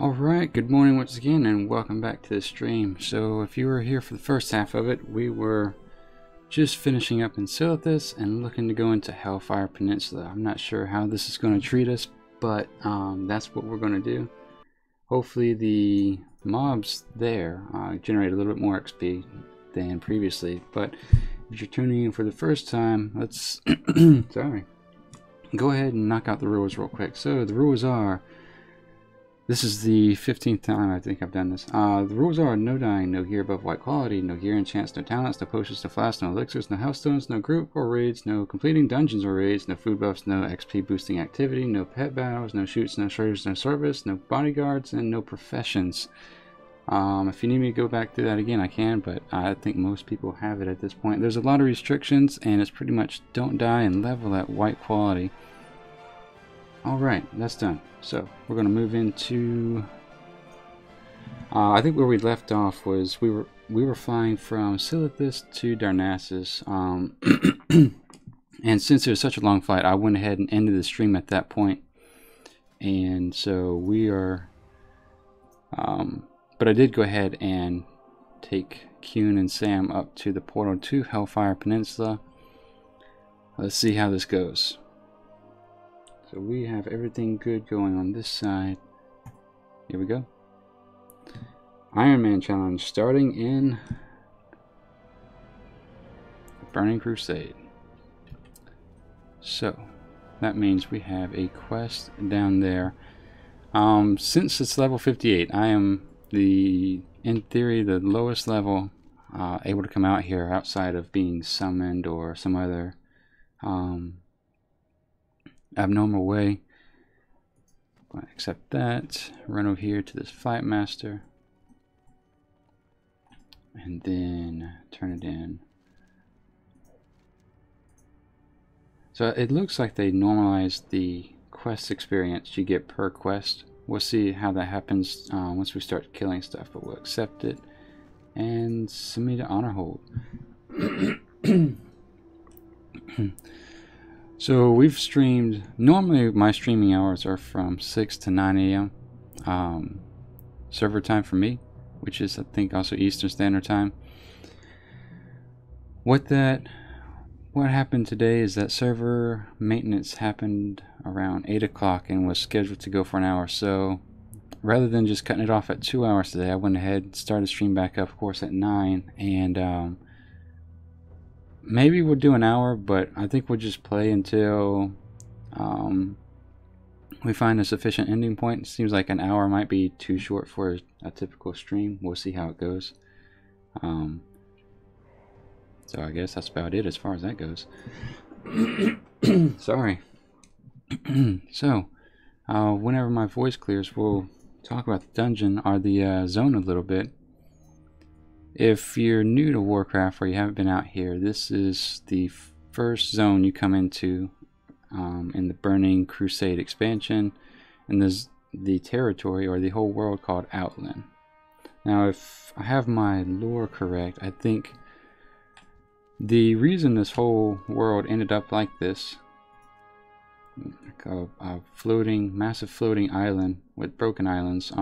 Alright, good morning once again and welcome back to the stream. So if you were here for the first half of it, we were just finishing up in Silithus and looking to go into Hellfire Peninsula. I'm not sure how this is going to treat us, but that's what we're going to do. Hopefully the mobs there generate a little bit more XP than previously, but if you're tuning in for the first time, let's sorry, go ahead and knock out the rules real quick. So the rules are, this is the 15th time I think I've done this. The rules are: no dying, no gear above white quality, no gear enchants, no talents, no potions, no flasks, no elixirs, no healthstones, no group or raids, no completing dungeons or raids, no food buffs, no XP boosting activity, no pet battles, no shoots, no traders, no service, no bodyguards, and no professions. If you need me to go back through that again, I can, but I think most people have it at this point. There's a lot of restrictions, and it's pretty much don't die and level at white quality. Alright, that's done. So, we're going to move into... I think where we left off was we were flying from Silithus to Darnassus. And since it was such a long flight, I went ahead and ended the stream at that point. And so we are... but I did go ahead and take Qyune and Sam up to the portal to Hellfire Peninsula. Let's see how this goes. So we have everything good going on this side. Here we go. Ironman challenge starting in Burning Crusade. So that means we have a quest down there. Since it's level 58, I am in theory the lowest level able to come out here outside of being summoned or some other abnormal way. Accept that, run over here to this fight master, and then turn it in. So it looks like they normalized the quest experience you get per quest. We'll see how that happens once we start killing stuff, but we'll accept it and submit to honor hold. So we've streamed, normally my streaming hours are from 6 to 9 a.m. Server time for me, which is I think also Eastern Standard Time. What happened today is that server maintenance happened around 8 o'clock and was scheduled to go for an hour. So rather than just cutting it off at 2 hours today, I went ahead and started stream back up, of course, at 9. And maybe we'll do an hour, but I think we'll just play until we find a sufficient ending point. It seems like an hour might be too short for a typical stream. We'll see how it goes. So I guess that's about it as far as that goes. Sorry. So, whenever my voice clears, we'll talk about the dungeon or the zone a little bit. If you're new to Warcraft or you haven't been out here, this is the first zone you come into in the Burning Crusade expansion, and there's the territory or the whole world called Outland. Now, if I have my lore correct, I think the reason this whole world ended up like this, like a floating, massive floating island with broken islands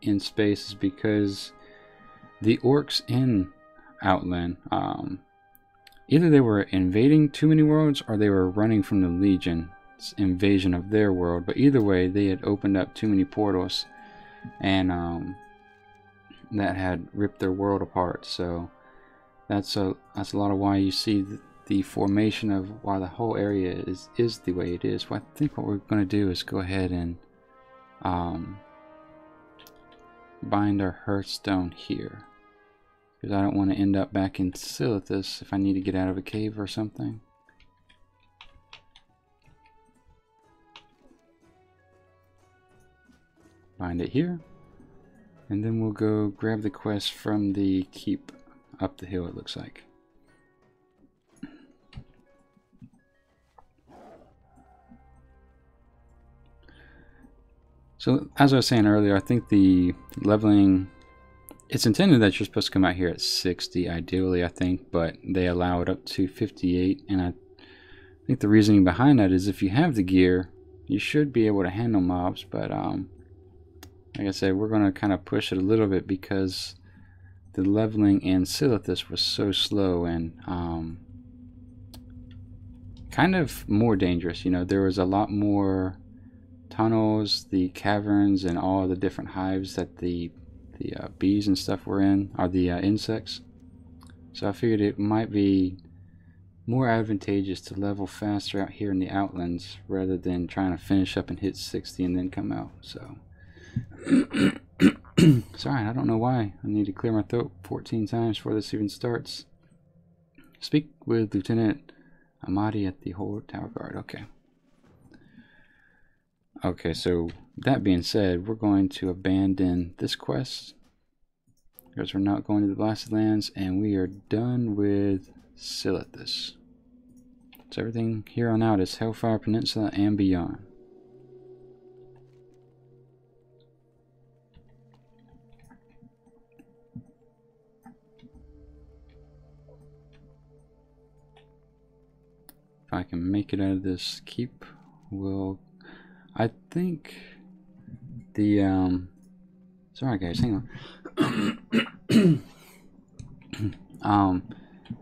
in space, is because the orcs in Outland, either they were invading too many worlds or they were running from the Legion's invasion of their world. But either way, they had opened up too many portals, and that had ripped their world apart. So that's a lot of why you see the formation of why the whole area is the way it is. Well, I think what we're going to do is go ahead and bind our Hearthstone here, because I don't want to end up back in Silithus if I need to get out of a cave or something. Bind it here, and then we'll go grab the quest from the keep up the hill, it looks like. So as I was saying earlier, I think the leveling, it's intended that you're supposed to come out here at 60 ideally, I think, but they allow it up to 58, and I think the reasoning behind that is if you have the gear, you should be able to handle mobs, but like I said, we're going to kind of push it a little bit because the leveling in Silithus was so slow and kind of more dangerous. You know, there was a lot more tunnels, the caverns, and all the different hives that the bees and stuff were in, or the insects. So I figured it might be more advantageous to level faster out here in the outlands rather than trying to finish up and hit 60 and then come out. So sorry, I don't know why I need to clear my throat 14 times before this even starts. Speak with Lieutenant Amadi at the Hold Tower Guard. Okay, so that being said, we're going to abandon this quest because we're not going to the Blasted Lands, and we are done with Silithus. So everything here on out is Hellfire Peninsula and beyond. If I can make it out of this keep, I think the sorry guys, hang on.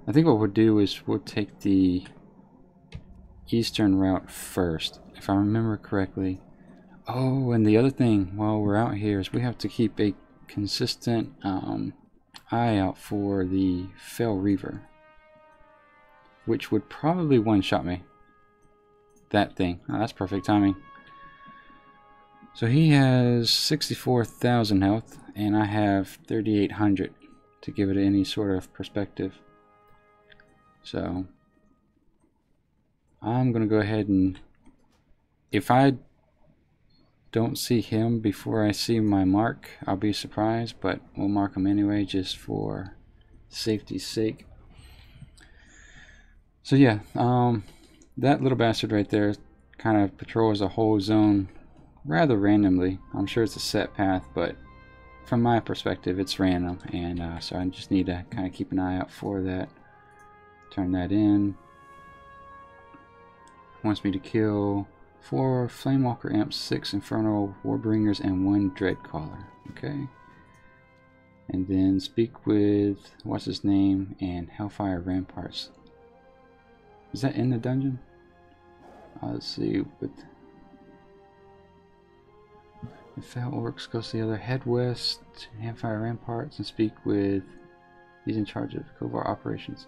I think what we'll do is we'll take the eastern route first, if I remember correctly. Oh, and the other thing while we're out here is we have to keep a consistent eye out for the Fell Reaver, which would probably one-shot me. That thing. Oh, that's perfect timing. So he has 64,000 health, and I have 3,800 to give it any sort of perspective. So I'm going to go ahead and, if I don't see him before I see my mark, I'll be surprised, but we'll mark him anyway just for safety's sake. So yeah, that little bastard right there kind of patrols the whole zone rather randomly. I'm sure it's a set path, but from my perspective it's random, and so I just need to kind of keep an eye out for that. Turn that in. Wants me to kill 4 Flamewalker Imps, 6 Infernal Warbringers, and 1 Dreadcaller. Okay. And then speak with, what's his name, and Hellfire Ramparts. Is that in the dungeon? Let's see. With the Fell Orcs, goes to the other. Head west, Hellfire Ramparts, and speak with, he's in charge of Kovar operations.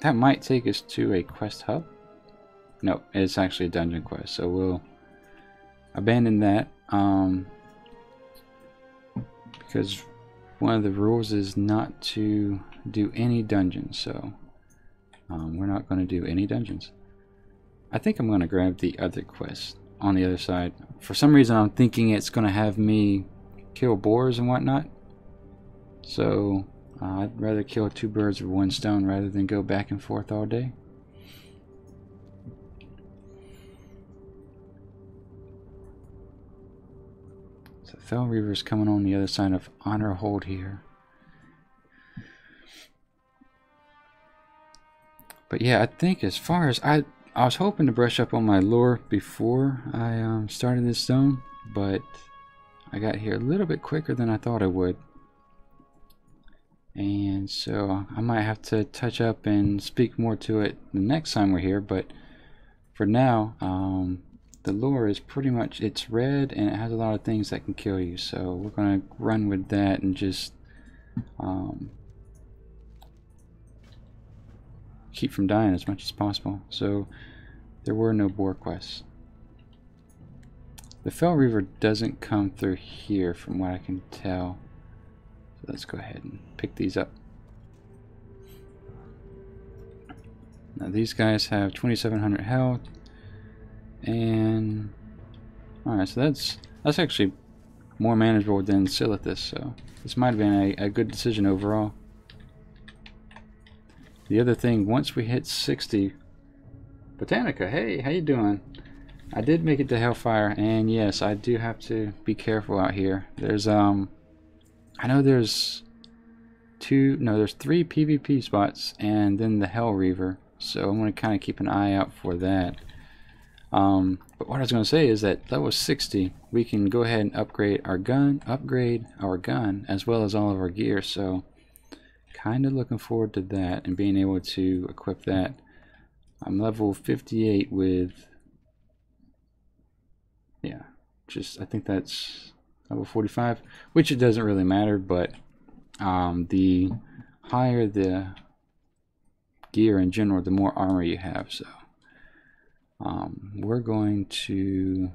That might take us to a quest hub. Nope, it's actually a dungeon quest, so we'll abandon that. Because one of the rules is not to do any dungeons, so we're not going to do any dungeons. I think I'm going to grab the other quest on the other side. For some reason I'm thinking it's going to have me kill boars and whatnot, so I'd rather kill 2 birds with 1 stone rather than go back and forth all day. So Fell Reaver's coming on the other side of Honor Hold here. But yeah, I think as far as I was hoping to brush up on my lore before I started this zone, but I got here a little bit quicker than I thought I would. And so I might have to touch up and speak more to it the next time we're here, but for now the lore is pretty much, it's red and it has a lot of things that can kill you, so we're gonna run with that and just keep from dying as much as possible. So there were no boar quests. The Fell Reaver doesn't come through here from what I can tell. Let's go ahead and pick these up. Now these guys have 2,700 health, and alright, so that's actually more manageable than Silithus, so this might have been a good decision overall. The other thing, once we hit 60, Botanica, hey, how you doing? I did make it to Hellfire, and yes, I do have to be careful out here. There's I know there's 3 PvP spots and then the Hell Reaver, so I'm going to kind of keep an eye out for that. But what I was going to say is that level 60, we can go ahead and upgrade our gun, as well as all of our gear. So kind of looking forward to that and being able to equip that. I'm level 58 with, yeah, I think that's level 45, which it doesn't really matter, but the higher the gear in general, the more armor you have. So we're going to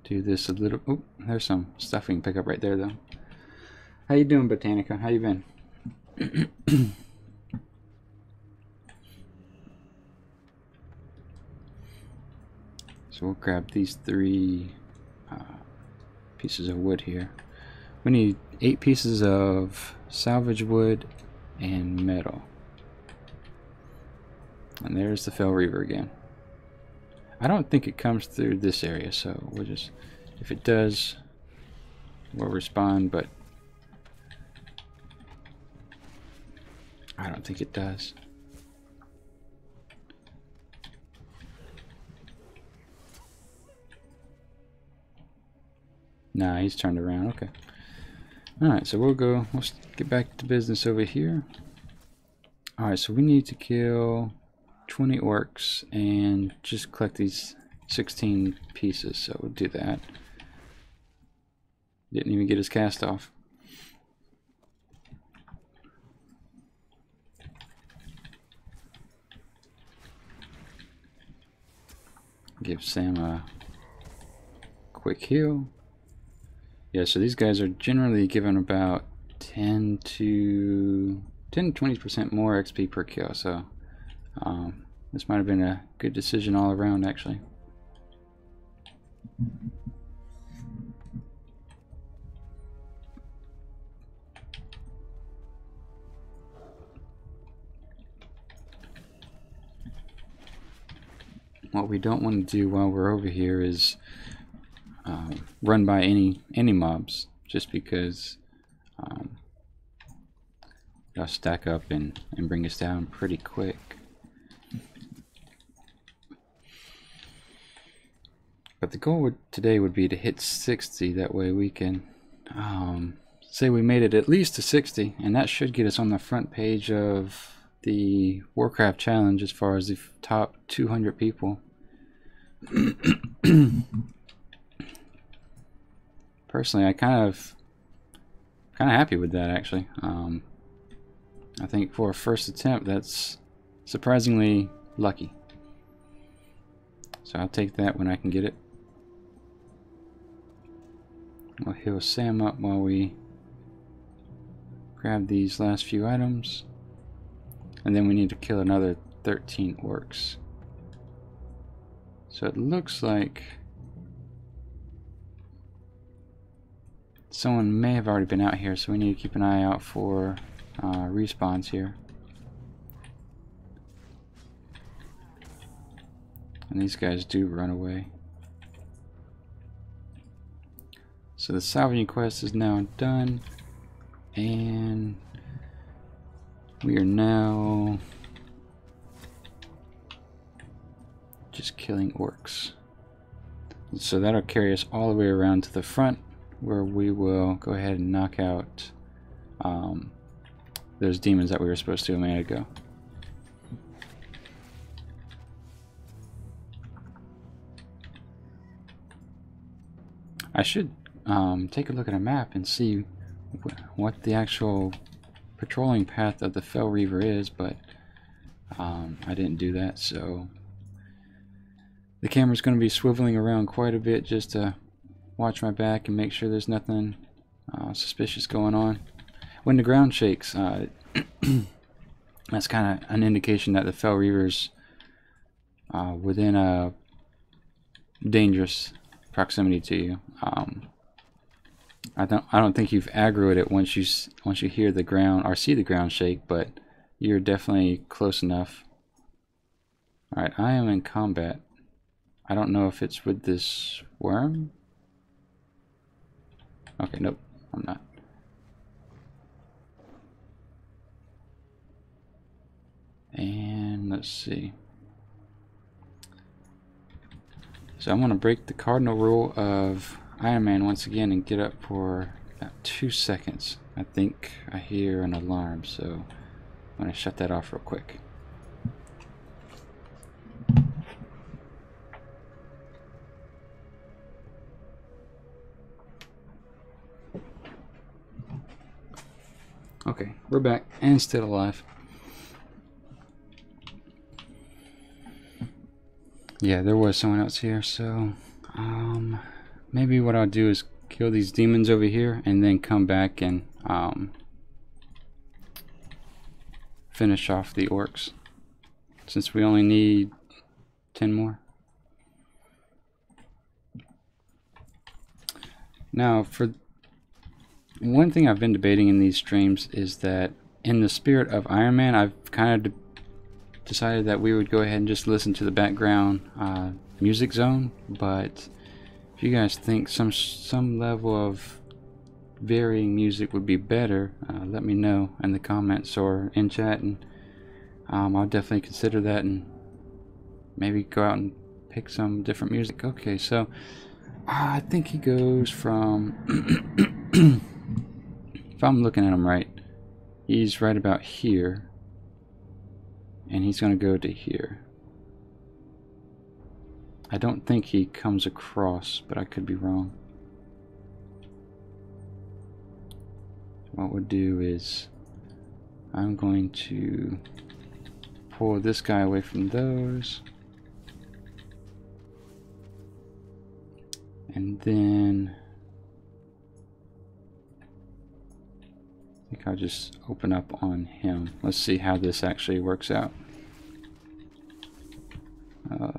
do this a little. Oh, there's some stuff we can pick up right there, though. How you doing, Botanica? How you been? So we'll grab these 3 pieces of wood here. We need 8 pieces of salvage wood and metal. And there's the Fell Reaver again. I don't think it comes through this area, so we'll just, if it does, we'll respond, but I don't think it does. Nah, he's turned around. Okay. Alright, so let's get back to business over here. Alright, so we need to kill 20 orcs and just collect these 16 pieces, so we'll do that. Didn't even get his cast off. Give Sam a quick heal. Yeah, so these guys are generally given about 10 to 20% more XP per kill, so this might have been a good decision all around, actually. What we don't want to do while we're over here is run by any mobs, just because they'll stack up and bring us down pretty quick. But the goal today would be to hit 60. That way we can say we made it at least to 60, and that should get us on the front page of the Warcraft challenge as far as the top 200 people. Personally, I kind of happy with that, actually. I think for a first attempt, that's surprisingly lucky. So I'll take that when I can get it. We'll heal Sam up while we grab these last few items. And then we need to kill another 13 orcs. So it looks like someone may have already been out here, so we need to keep an eye out for respawns here. And these guys do run away. So the salvaging quest is now done, and we are now just killing orcs. So that'll carry us all the way around to the front, where we will go ahead and knock out those demons that we were supposed to a minute ago. I should take a look at a map and see what the actual patrolling path of the Fell Reaver is, but I didn't do that, so the camera's going to be swiveling around quite a bit just to watch my back and make sure there's nothing suspicious going on. When the ground shakes, that's kind of an indication that the Fell Reaver's within a dangerous proximity to you. I don't think you've aggroed it once you hear the ground or see the ground shake, but you're definitely close enough. All right, I am in combat. I don't know if it's with this worm. Okay, nope, I'm not. And let's see. So I'm going to break the cardinal rule of Ironman once again and get up for about 2 seconds. I think I hear an alarm, so I'm going to shut that off real quick. Okay, we're back and still alive. Yeah, there was someone else here, so maybe what I'll do is kill these demons over here and then come back and finish off the orcs, since we only need 10 more. Now, for one thing I've been debating in these streams is that in the spirit of Ironman, I've kind of decided that we would go ahead and just listen to the background music zone, but if you guys think some level of varying music would be better, let me know in the comments or in chat, and I'll definitely consider that and maybe go out and pick some different music. Okay, so I think he goes from if I'm looking at him right, he's right about here, and he's going to go to here. I don't think he comes across, but I could be wrong. What we'll do is I'm going to pull this guy away from those, and then I think I'll just open up on him. Let's see how this actually works out.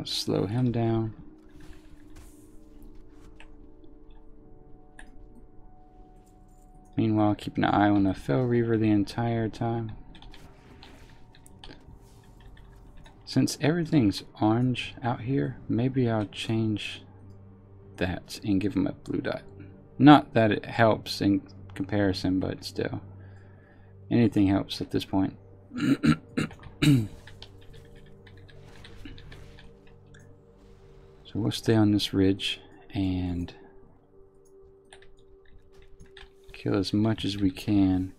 Slow him down. Meanwhile, keeping an eye on the Fell Reaver the entire time. Since everything's orange out here, maybe I'll change that and give him a blue dot. Not that it helps in comparison, but still. Anything helps at this point. So we'll stay on this ridge and kill as much as we can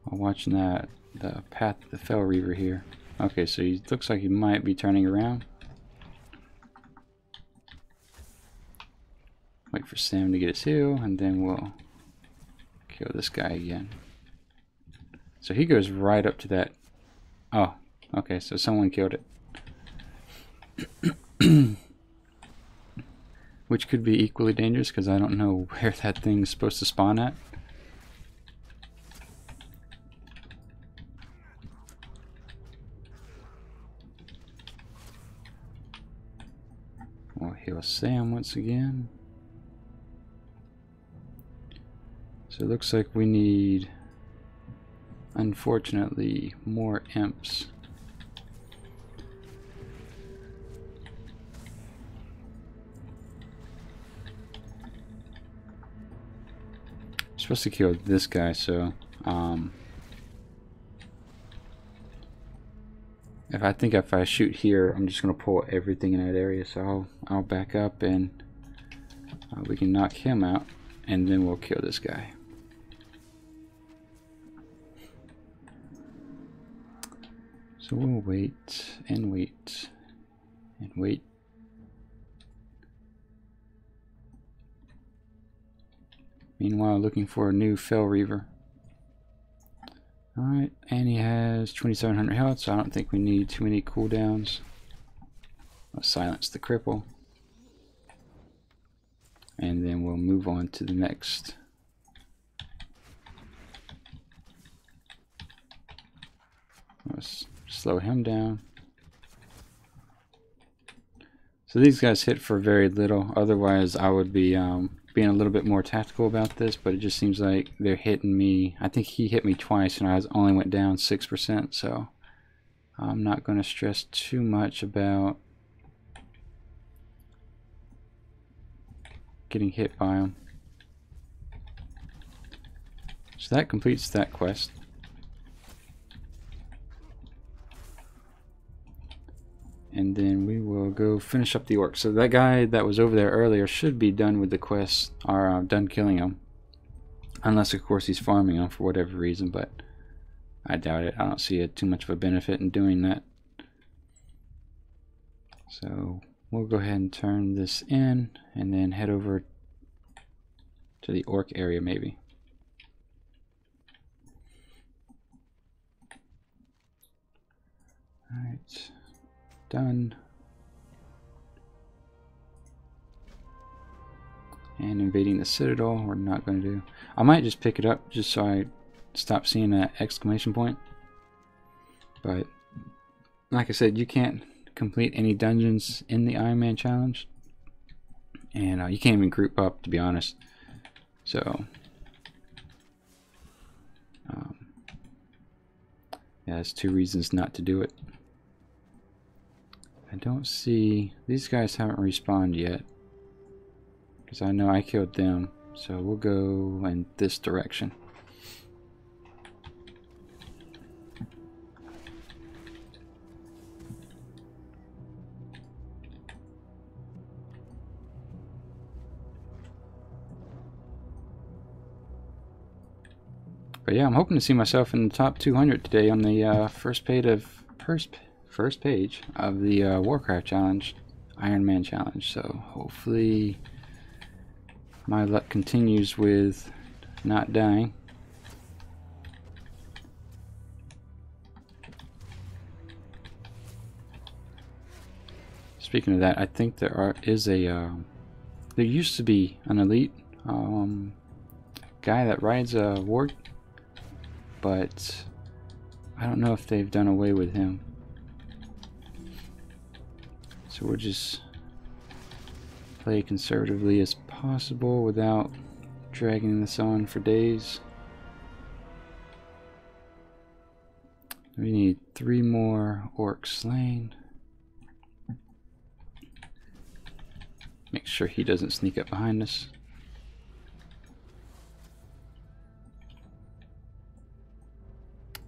while watching the path of the Fell Reaver here. Okay, so he looks like he might be turning around. Wait for Sam to get his heal, and then we'll kill this guy again. So he goes right up to that. Oh, okay, so someone killed it. Which could be equally dangerous because I don't know where that thing's supposed to spawn at. We'll heal Sam once again. So it looks like we need, unfortunately, more imps. Supposed to kill this guy, so if I shoot here, I'm just gonna pull everything in that area. So I'll back up and we can knock him out, and then we'll kill this guy. So we'll wait and wait and wait. Meanwhile, looking for a new Fell Reaver. Alright, and he has 2700 health, so I don't think we need too many cooldowns. I'll silence the cripple. And then we'll move on to the next. Let's slow him down. So these guys hit for very little, otherwise I would be being a little bit more tactical about this, but it just seems like they're hitting me. I think he hit me twice and I only went down 6%, so I'm not going to stress too much about getting hit by him. So that completes that quest. and then we will go finish up the orc. So that guy that was over there earlier should be done with the quest, or done killing him. Unless, of course, he's farming him for whatever reason, but I doubt it. I don't see too much of a benefit in doing that. So we'll go ahead and turn this in, and then head over to the orc area maybe. Alright, done. And invading the citadel, we're not going to do. I might just pick it up just so I stop seeing that exclamation point. But like I said, you can't complete any dungeons in the Ironman challenge. And you can't even group up, to be honest. So yeah, that's 2 reasons not to do it. I don't see, these guys haven't respawned yet, because I know I killed them. So we'll go in this direction. But yeah, I'm hoping to see myself in the top 200 today on the first page of the Warcraft challenge, Ironman challenge. So hopefully my luck continues with not dying. Speaking of that, I think there used to be an elite guy that rides a warg, but I don't know if they've done away with him. So we'll just play conservatively as possible without dragging this on for days. We need 3 more orcs slain. Make sure he doesn't sneak up behind us.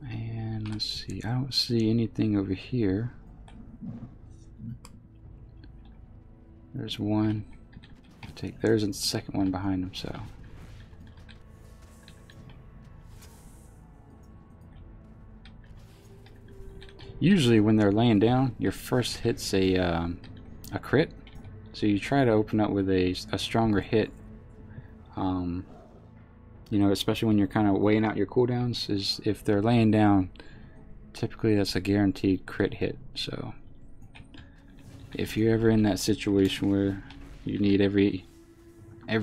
And let's see, I don't see anything over here. There's one. There's a second one behind him, so. Usually when they're laying down, your first hit's a crit. So you try to open up with a stronger hit. You know, especially when you're kind of weighing out your cooldowns, is if they're laying down, typically that's a guaranteed crit hit. So if you're ever in that situation where you need every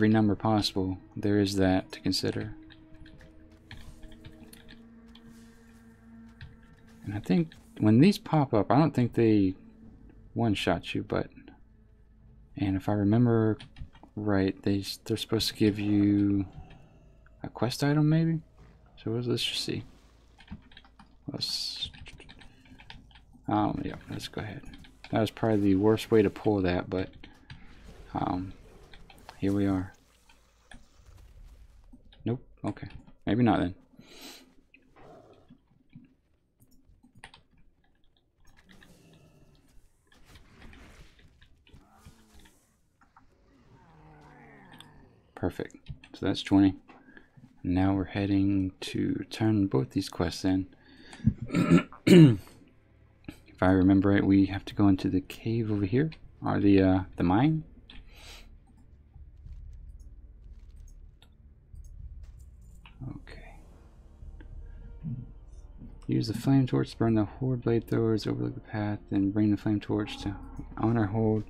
number possible, there is that to consider. And I think when these pop up, I don't think they one-shot you, but, and if I remember right, they're supposed to give you a quest item maybe. So let's just see. Yeah, let's go ahead. That was probably the worst way to pull that, but here we are. Nope. Okay, maybe not then. Perfect. So that's 20. Now we're heading to turn both these quests in. If I remember right, we have to go into the cave over here, or the mine. Okay. Use the flame torch to burn the horde blade throwers, overlook the path, then bring the flame torch to honor hold.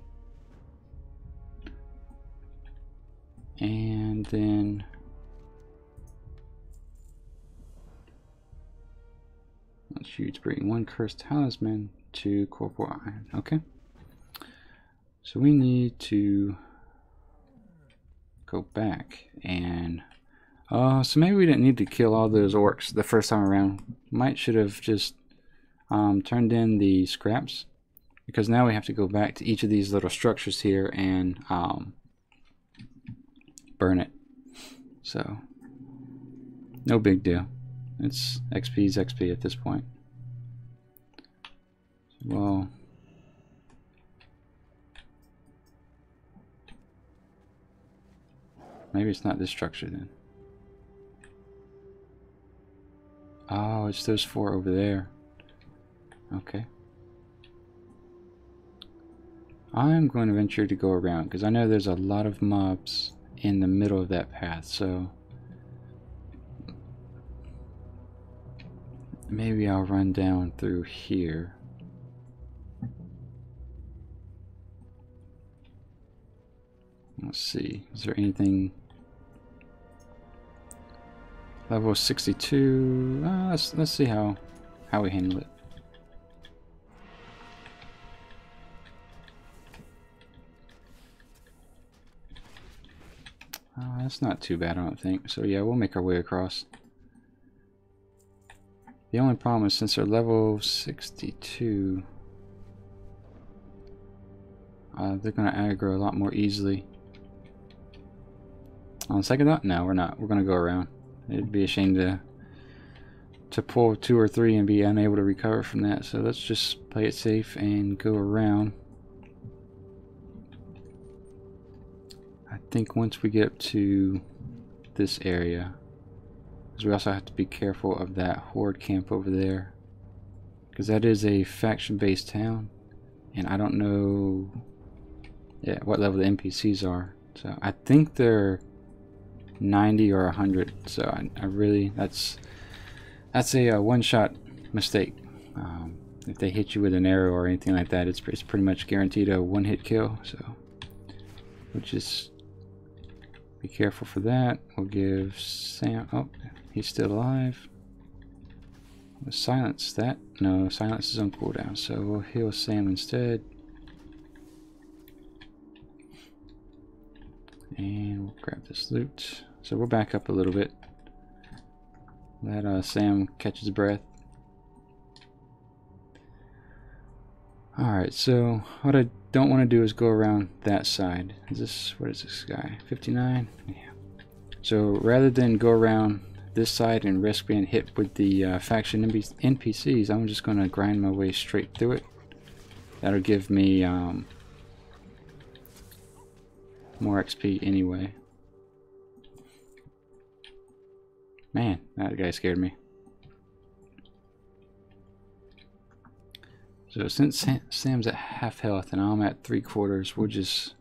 And then let's use bring 1 cursed talisman to corporal iron. Okay. So we need to go back and so maybe we didn't need to kill all those orcs the first time around. Should have just turned in the scraps, because now we have to go back to each of these little structures here and burn it. So no big deal. It's XP's XP at this point. Well, Maybe it's not this structure then. Oh, it's those 4 over there. Okay. I'm going to venture to go around because I know there's a lot of mobs in the middle of that path, so maybe I'll run down through here. Let's see, is there anything? Level 62. Let's see how we handle it. That's not too bad, I don't think. So yeah, we'll make our way across. The only problem is since they're level 62, they're going to aggro a lot more easily. On second thought, no, we're not. We're going to go around. It'd be a shame to pull 2 or 3 and be unable to recover from that. So let's just play it safe and go around. I think once we get up to this area, because we also have to be careful of that horde camp over there, because that is a faction-based town, and I don't know what level the NPCs are. So I think they're 90 or 100. So I really that's a one-shot mistake. If they hit you with an arrow or anything like that, it's pretty much guaranteed a one-hit kill. So we'll just be careful for that. We'll give Sam. Oh, he's still alive. We'll silence that. No, silence is on cooldown. So we'll heal Sam instead. And we'll grab this loot. So we'll back up a little bit. Let Sam catch his breath. Alright, so what I don't want to do is go around that side. What is this guy? 59? Yeah. So rather than go around this side and risk being hit with the faction NPCs, I'm just going to grind my way straight through it. That'll give me more XP anyway. Man, that guy scared me. So since Sam's at half health and I'm at 3/4, we'll just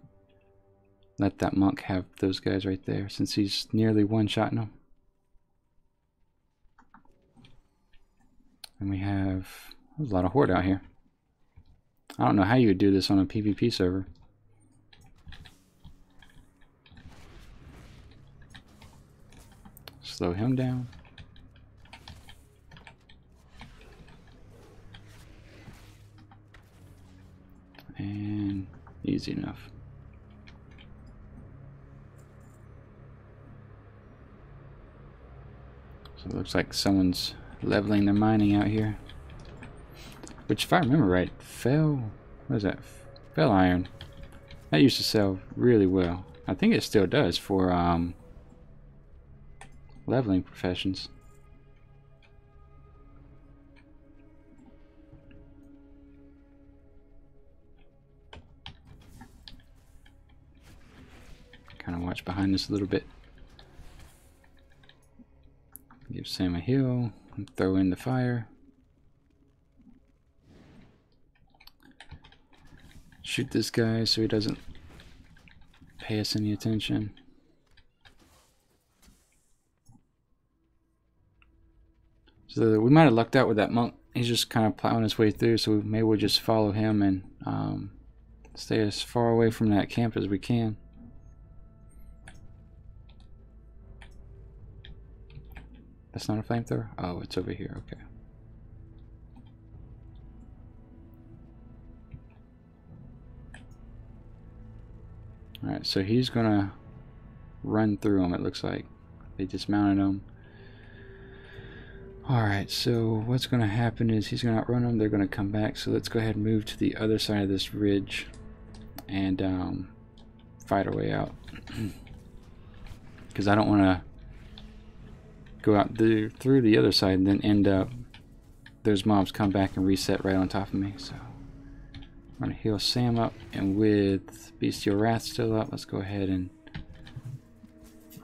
let that monk have those guys right there since he's nearly one-shotting them. And we have a lot of horde out here. I don't know how you would do this on a PvP server. Slow him down. And easy enough. So it looks like someone's leveling their mining out here. Which, if I remember right, what is that? Fell iron. That used to sell really well. I think it still does for leveling professions. Kind of watch behind us a little bit. Give Sam a heal and throw in the fire. Shoot this guy so he doesn't pay us any attention. So we might have lucked out with that monk. He's just kind of plowing his way through, so maybe we'll just follow him and stay as far away from that camp as we can. That's not a flamethrower? Oh, it's over here. Okay. Alright, so he's gonna run through them, it looks like. They dismounted him. Alright, so what's gonna happen is he's gonna outrun them, they're gonna come back, so let's go ahead and move to the other side of this ridge and fight our way out. Because I don't want to go out through the other side and then end up those mobs come back and reset right on top of me. So I'm going to heal Sam up, and with Bestial Wrath still up, let's go ahead and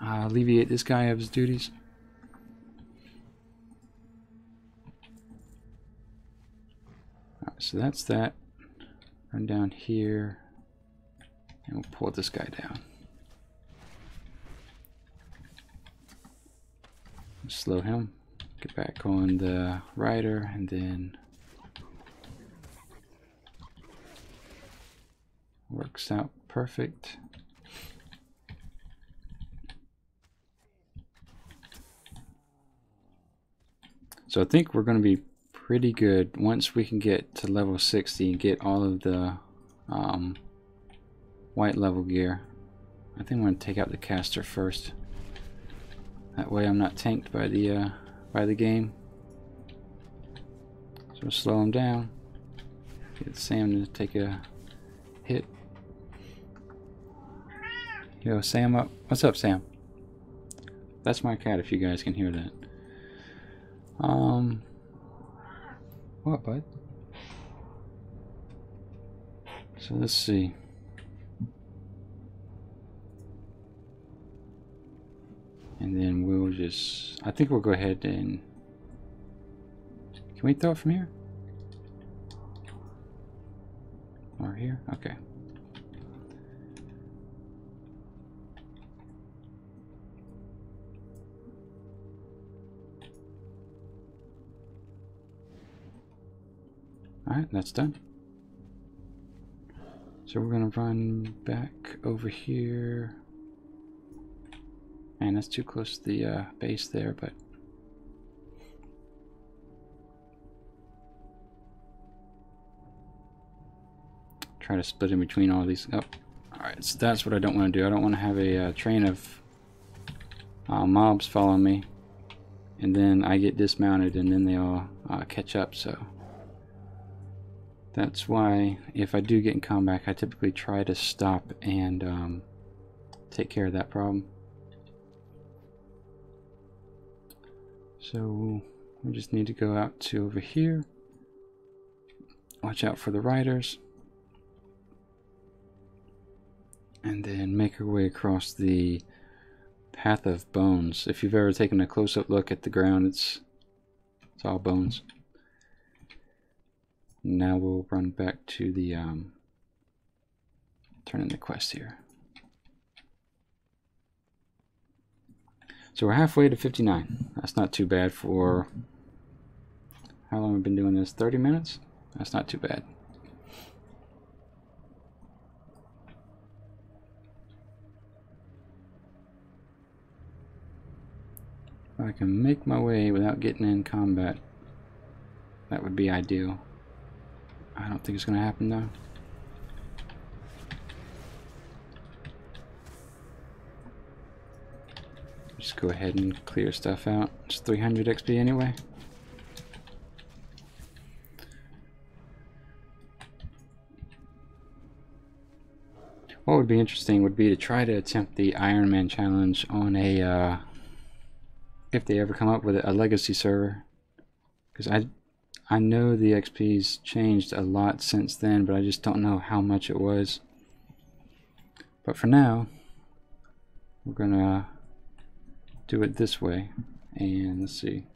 alleviate this guy of his duties. Alright, so that's that. Run down here, and we'll pull this guy down. Slow him. Get back on the rider, and then works out perfect. So I think we're going to be pretty good once we can get to level 60 and get all of the white level gear. I think I'm going to take out the caster first. That way I'm not tanked by the game. So we'll slow him down. Get Sam to take a hit. Yo, Sam up. What's up, Sam? That's my cat if you guys can hear that. What, bud? So let's see. And then we'll just, I think we'll go ahead and, can we throw it from here? Or here? Okay. Alright, that's done. So we're gonna run back over here. Man, that's too close to the base there, but try to split in between all these. Oh, alright, so that's what I don't want to do. I don't want to have a train of mobs following me, and then I get dismounted, and then they all catch up. So that's why if I do get in combat, I typically try to stop and take care of that problem. So we just need to go out to over here. Watch out for the riders. And then make our way across the path of bones. If you've ever taken a close-up look at the ground, it's all bones. Now we'll run back to the turn in the quest here. So we're halfway to 59. That's not too bad for how long we've been doing this. 30 minutes? That's not too bad. If I can make my way without getting in combat, that would be ideal. I don't think it's going to happen though. Just go ahead and clear stuff out. It's 300 XP anyway. What would be interesting would be to try to attempt the Ironman challenge on a, if they ever come up with a legacy server. Because I know the XP's changed a lot since then, but I just don't know how much it was. But for now, we're gonna do it this way, and let's see,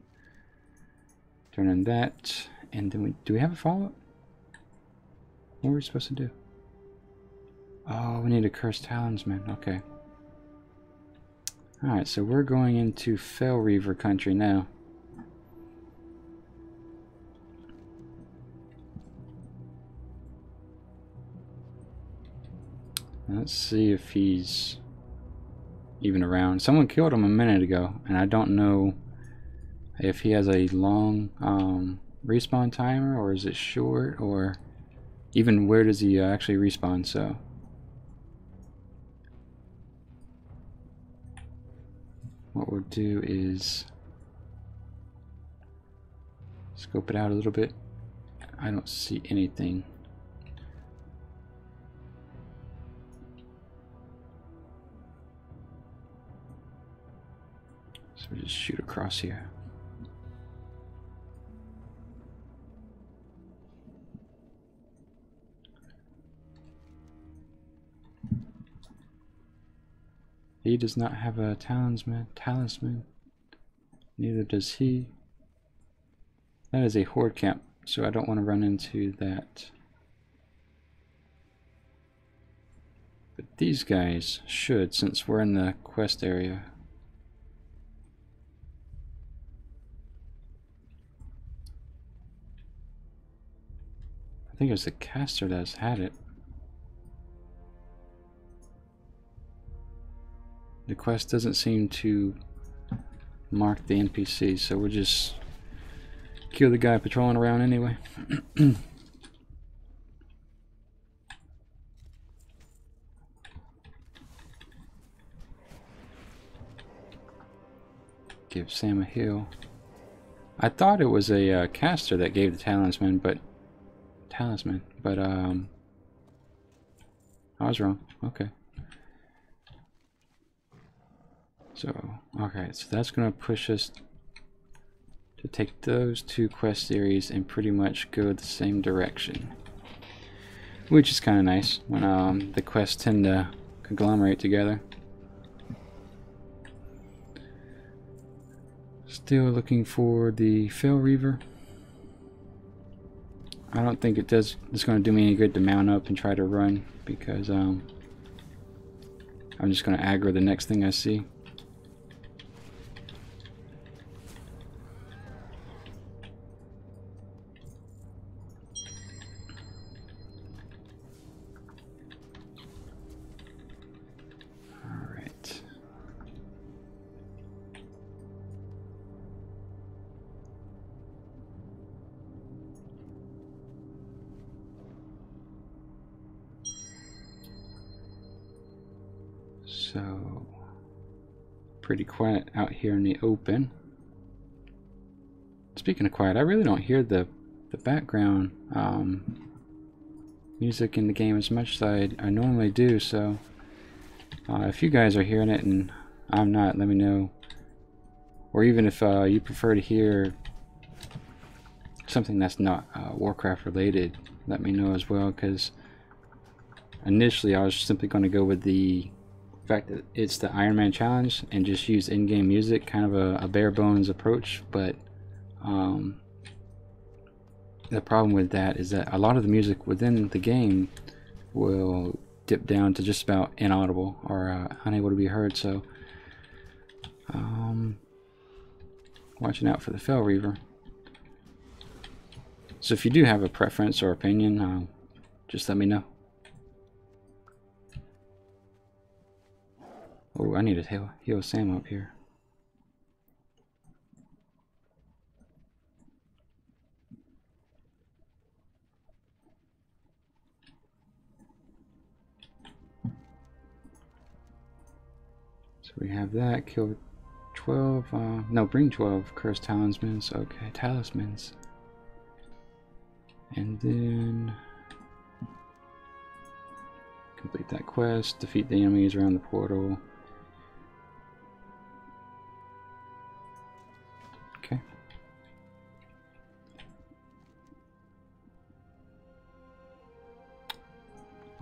turn on that, and then do we have a follow-up? What were we supposed to do? Oh, we need a cursed talisman. Okay. Alright, so we're going into Fell Reaver country now. Let's see if he's even around. Someone killed him a minute ago, and I don't know if he has a long respawn timer, or is it short, or even where does he actually respawn. So what we'll do is scope it out a little bit. I don't see anything. So we just shoot across here. He does not have a talisman. Neither does he. That is a horde camp, so I don't want to run into that. But these guys should, since we're in the quest area. I think it was the caster that's had it. The quest doesn't seem to mark the NPC, so we'll just kill the guy patrolling around anyway. Give Sam a heal. I thought it was a caster that gave the talisman, but I was wrong. Okay. So, okay, so that's going to push us to take those two quest series and pretty much go the same direction. Which is kind of nice when the quests tend to conglomerate together. Still looking for the Fell Reaver. I don't think it's going to do me any good to mount up and try to run, because I'm just going to aggro the next thing I see. Alright. So, pretty quiet out here in the open. Speaking of quiet, I really don't hear the background music in the game as much as I normally do, so if you guys are hearing it and I'm not, let me know. Or even if you prefer to hear something that's not Warcraft related, let me know as well, because initially I was simply going to go with the fact that it's the Ironman challenge and just use in-game music, kind of a bare bones approach, but the problem with that is that a lot of the music within the game will dip down to just about inaudible or unable to be heard, so watching out for the Fell Reaver. So if you do have a preference or opinion, just let me know. Oh, I need to heal Sam up here. So we have that, kill 12, no, bring 12 cursed talismans. Okay, talismans. And then complete that quest, defeat the enemies around the portal. Okay.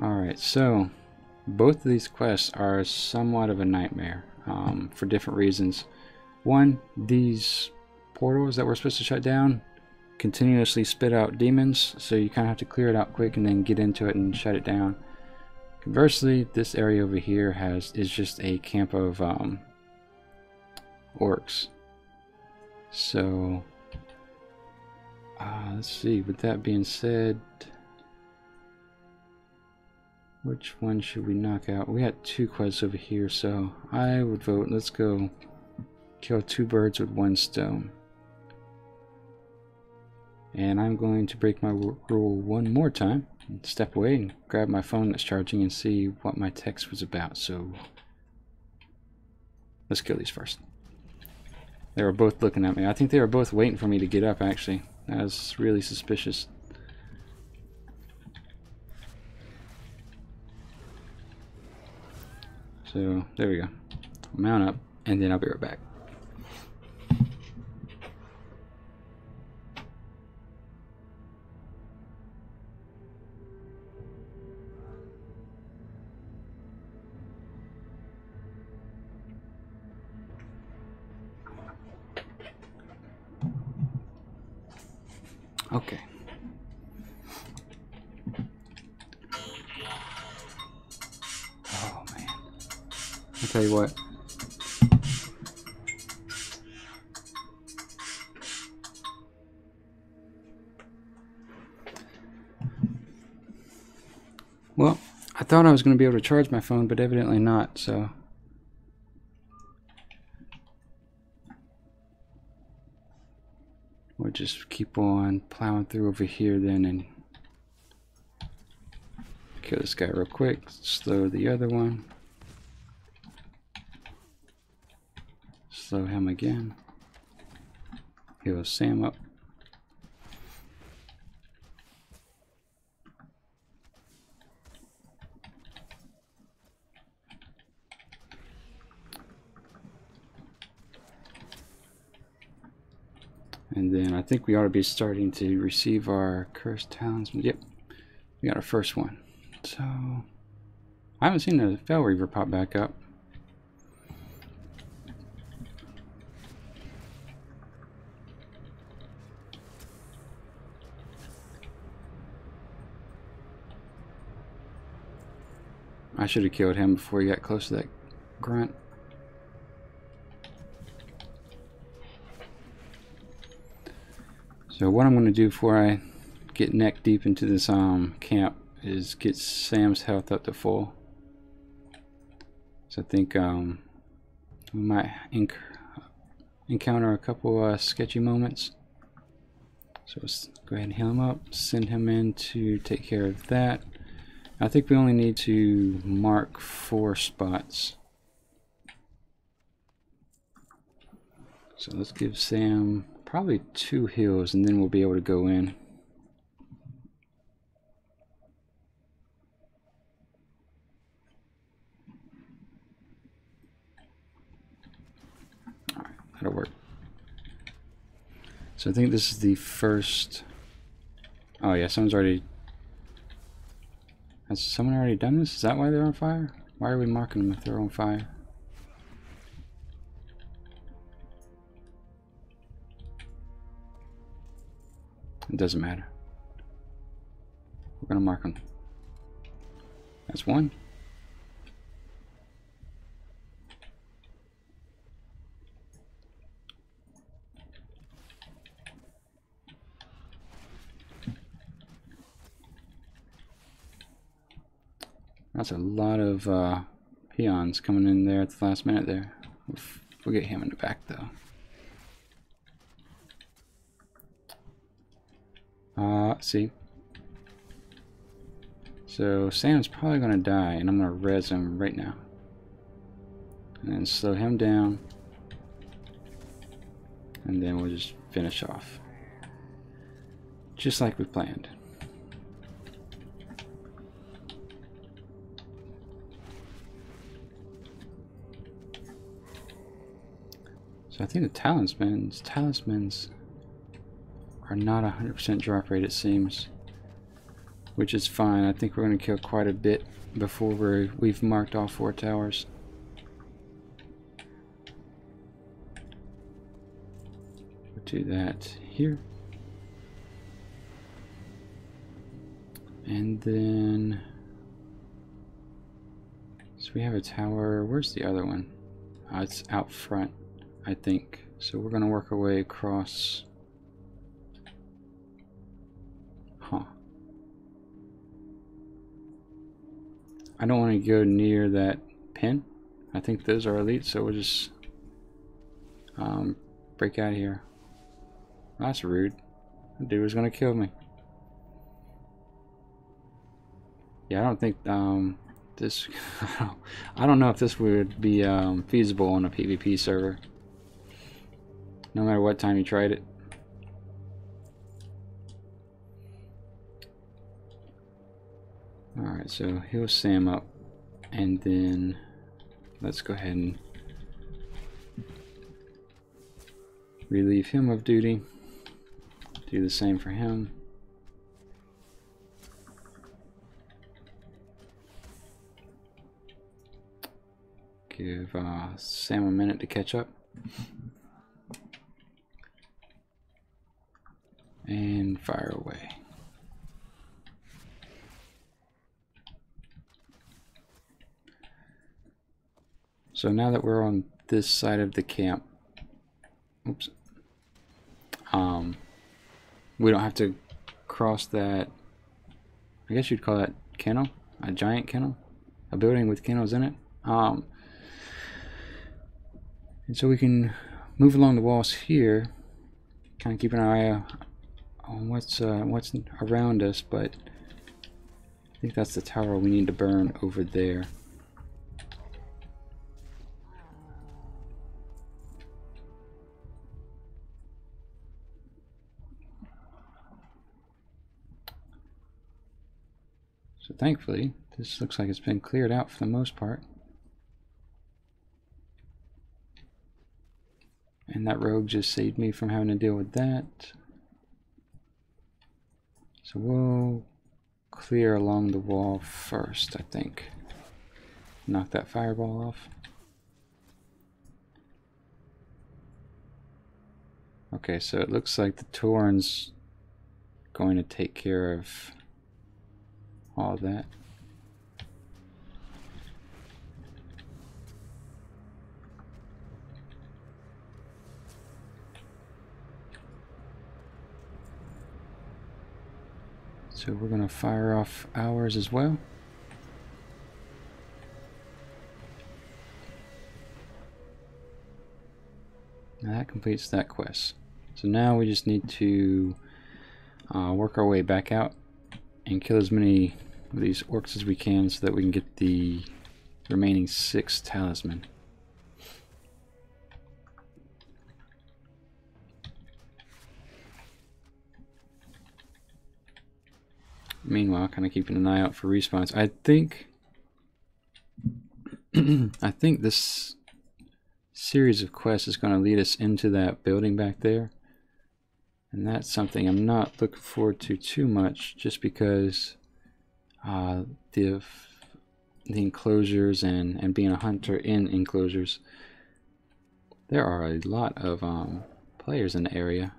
Alright, so both of these quests are somewhat of a nightmare for different reasons. One, these portals that we're supposed to shut down continuously spit out demons, so you kind of have to clear it out quick and then get into it and shut it down. Conversely, this area over here is just a camp of orcs. So let's see, with that being said, which one should we knock out? We got two quests over here, so I would vote, let's go kill two birds with one stone. And I'm going to break my rule one more time and step away and grab my phone that's charging and see what my text was about. So let's kill these first. They were both looking at me. I think they were both waiting for me to get up, actually. That was really suspicious. So there we go. Mount up and then I'll be right back. Okay. Oh man. I'll tell you what. Well, I thought I was going to be able to charge my phone, but evidently not, so. We'll just keep on plowing through over here then and kill this guy real quick. Slow the other one. Slow him again. Heal Sam up. And then I think we ought to be starting to receive our cursed talisman. Yep, we got our first one. So I haven't seen the Fel Reaver pop back up. I should have killed him before he got close to that grunt. So what I'm going to do before I get neck deep into this camp is get Sam's health up to full. So I think we might encounter a couple sketchy moments. So let's go ahead and heal him up, send him in to take care of that. I think we only need to mark 4 spots. So let's give Sam probably 2 heals and then we'll be able to go in. Alright, that'll work. So I think this is the first. Oh yeah, someone's already. Has someone already done this? Is that why they're on fire? Why are we marking them if they're on fire? It doesn't matter. We're gonna mark them. That's 1. That's a lot of peons coming in there at the last minute there. We'll get him in the back though. See. So Sam's probably gonna die and I'm gonna res him right now. And then slow him down. And then we'll just finish off. Just like we planned. So I think the talismans are not 100% drop rate, it seems, which is fine. I think we're going to kill quite a bit before we've marked all 4 towers. We'll do that here. And then, so we have a tower. Where's the other one? It's out front, I think. So we're going to work our way across. Huh. I don't want to go near that pin. I think those are elite, so we'll just break out of here. That's rude. That dude was going to kill me. Yeah, I don't think this. I don't know if this would be feasible on a PvP server. No matter what time you tried it. Alright, so heal Sam up, and then let's go ahead and relieve him of duty. Do the same for him. Give Sam a minute to catch up. And fire away. So now that we're on this side of the camp, oops, we don't have to cross that, I guess you'd call that kennel, a giant kennel, a building with kennels in it. And so we can move along the walls here, kind of keep an eye on what's around us, but I think that's the tower we need to burn over there. So thankfully, this looks like it's been cleared out for the most part. And that rogue just saved me from having to deal with that. So we'll clear along the wall first, I think. Knock that fireball off. Okay, so it looks like the Tauren's going to take care of all that. So we're going to fire off ours as well. Now that completes that quest. So now we just need to work our way back out and kill as many of these orcs as we can so that we can get the remaining 6 talisman. Meanwhile, kind of keeping an eye out for respawns. I think I think this series of quests is going to lead us into that building back there, and that's something I'm not looking forward to too much, just because the enclosures and being a hunter in enclosures, there are a lot of players in the area.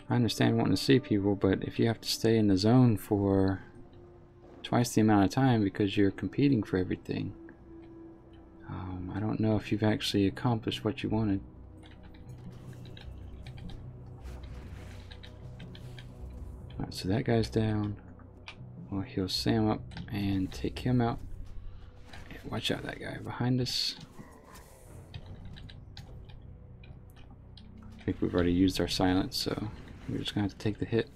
I understand wanting to see people, but if you have to stay in the zone for twice the amount of time because you're competing for everything, I don't know if you've actually accomplished what you wanted. Alright, so that guy's down. We'll heal Sam up and take him out. Watch out, that guy behind us. I think we've already used our silence, so we're just going to have to take the hit.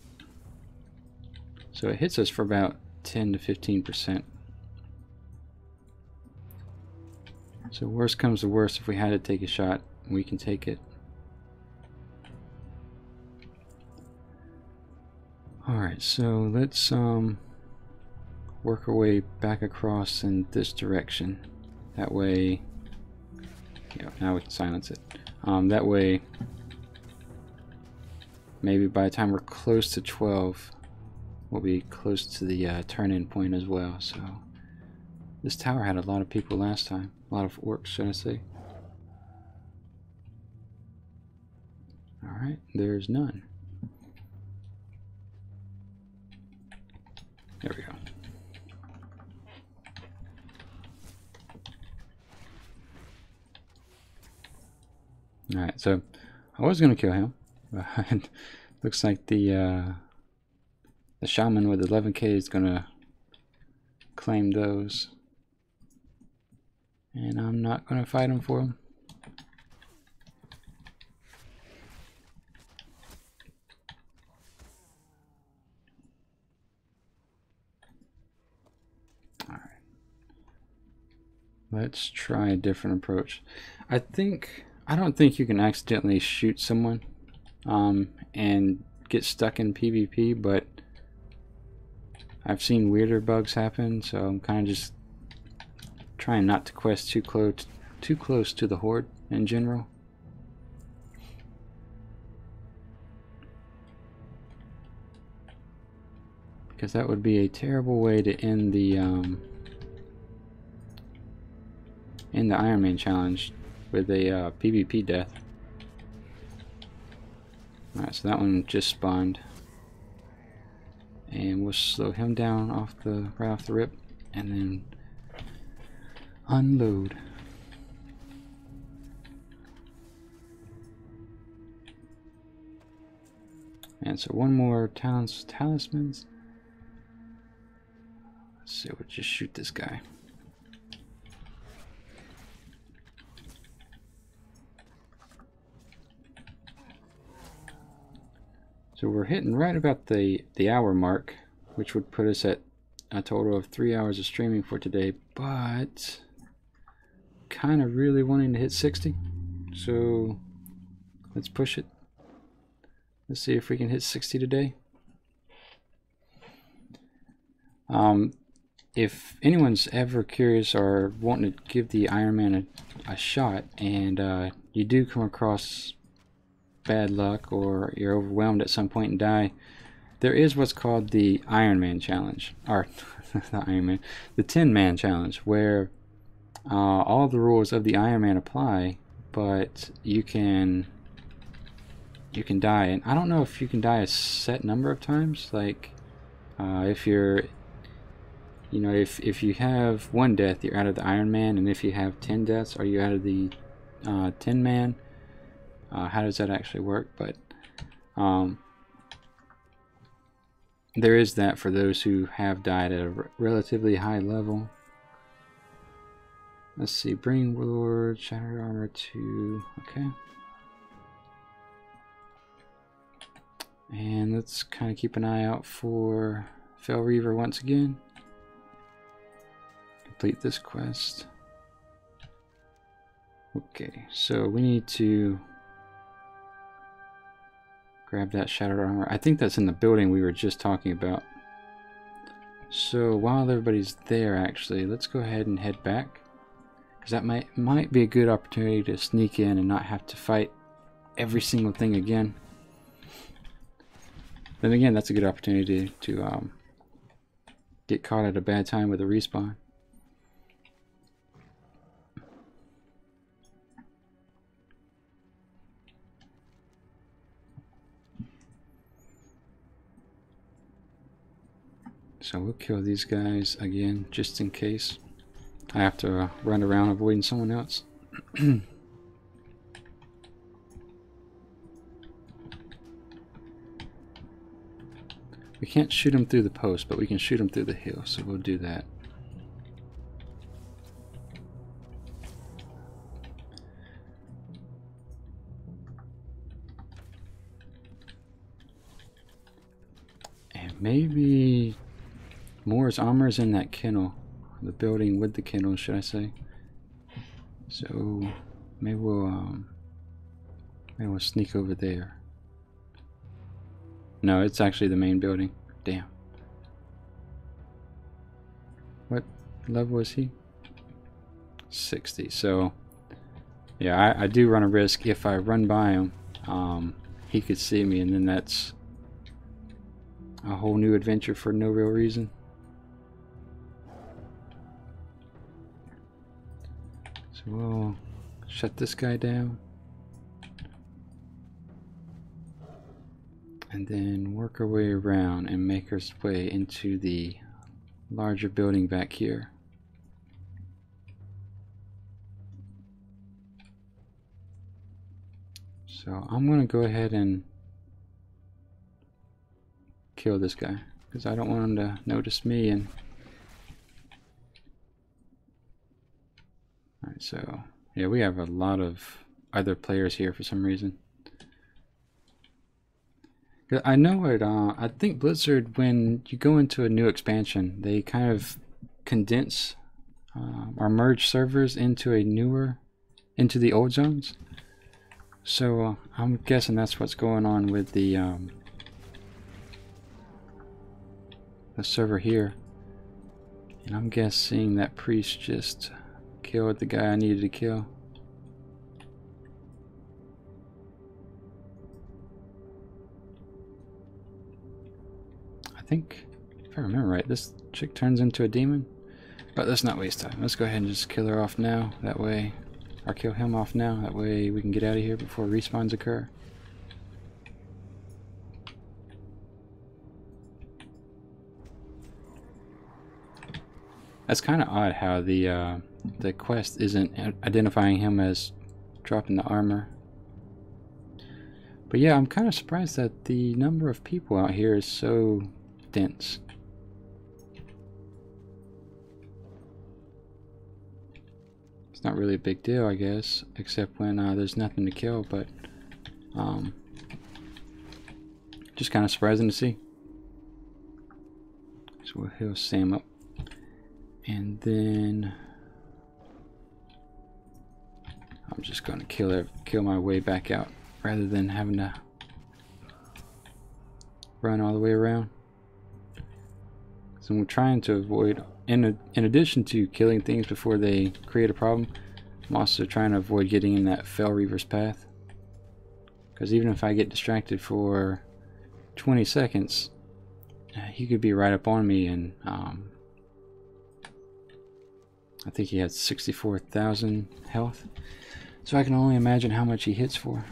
So it hits us for about 10 to 15%. So worst comes to worst, if we had to take a shot, we can take it. Alright, so let's work our way back across in this direction. That way, yeah, now we can silence it. That way, maybe by the time we're close to 12, we'll be close to the turn-in point as well. So this tower had a lot of people last time. A lot of orcs, should I say. Alright, there's none. There we go. Alright, so I was going to kill him, but looks like the shaman with 11k is going to claim those. And I'm not going to fight him for him. Alright. Let's try a different approach. I don't think you can accidentally shoot someone and get stuck in PvP, but I've seen weirder bugs happen, so I'm kind of just trying not to quest too close to the horde in general. Because that would be a terrible way to end the Ironman challenge, with a PvP death. Alright, so that one just spawned. And we'll slow him down right off the rip, and then unload. And so one more talismans. Let's see, we'll just shoot this guy. So we're hitting right about the hour mark, which would put us at a total of 3 hours of streaming for today, but kind of really wanting to hit 60. So let's push it. Let's see if we can hit 60 today. If anyone's ever curious or wanting to give the Ironman a shot, and you do come across bad luck or you're overwhelmed at some point and die, there is what's called the Ironman challenge, or not Ironman, the 10-man challenge, where all the rules of the Ironman apply, but you can die. And I don't know if you can die a set number of times. Like if you're, you know, if you have 1 death, you're out of the Ironman, and if you have 10 deaths, are you out of the 10-man? How does that actually work? But there is that for those who have died at a relatively high level. Let's see, bring Warlord, Shattered Armor to, okay. And let's kind of keep an eye out for Fel Reaver once again. Complete this quest. Okay, so we need to grab that Shattered Armor. I think that's in the building we were just talking about. So while everybody's there, actually, let's go ahead and head back, because that might be a good opportunity to sneak in and not have to fight every single thing again. Then again, that's a good opportunity to get caught at a bad time with a respawn. So we'll kill these guys again, just in case I have to run around avoiding someone else. We can't shoot them through the post, but we can shoot them through the hill, so we'll do that. And maybe Moore's armor is in that kennel, the building with the kennel, should I say? So maybe we'll sneak over there. No, it's actually the main building. Damn. What level is he? 60. So yeah, I do run a risk if I run by him. He could see me, and then that's a whole new adventure for no real reason. So we'll shut this guy down, and then work our way around and make our way into the larger building back here. So I'm going to go ahead and kill this guy, because I don't want him to notice me. And alright, so yeah, we have a lot of other players here for some reason. I know it. I think Blizzard, when you go into a new expansion, they kind of condense or merge servers into the old zones. So I'm guessing that's what's going on with the server here. And I'm guessing that priest just killed the guy I needed to kill. I think, if I remember right, this chick turns into a demon. But let's not waste time. Let's go ahead and just kill her off now. That way or kill him off now. That way we can get out of here before respawns occur. That's kind of odd how the quest isn't identifying him as dropping the armor. But yeah, I'm kind of surprised that the number of people out here is so dense. It's not really a big deal, I guess, except when there's nothing to kill, but just kind of surprising to see. So we'll heal Sam up. And then I'm just going to kill my way back out rather than having to run all the way around. So we're trying to avoid, in addition to killing things before they create a problem, I'm also trying to avoid getting in that Fell Reaver's path. Because even if I get distracted for 20 seconds, he could be right up on me, and I think he had 64,000 health. So I can only imagine how much he hits for.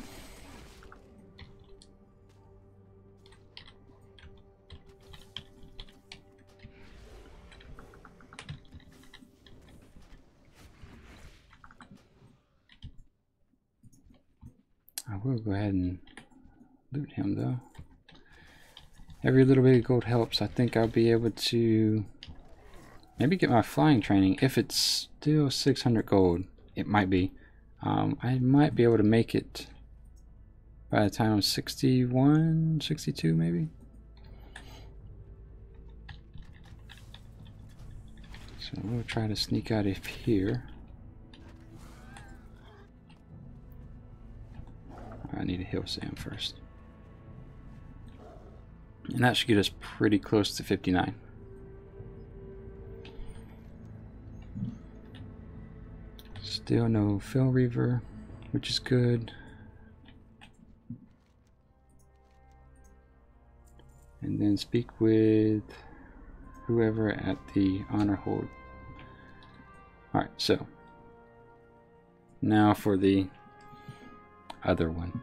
I will go ahead and loot him though. Every little bit of gold helps. I think I'll be able to maybe get my flying training. If it's still 600 gold, it might be. I might be able to make it by the time I'm 61, 62 maybe. So we'll try to sneak out of here. I need to heal Sam first. And that should get us pretty close to 59. Still no Fell Reaver, which is good. And then speak with whoever at the honor hold. Alright, so now for the other one.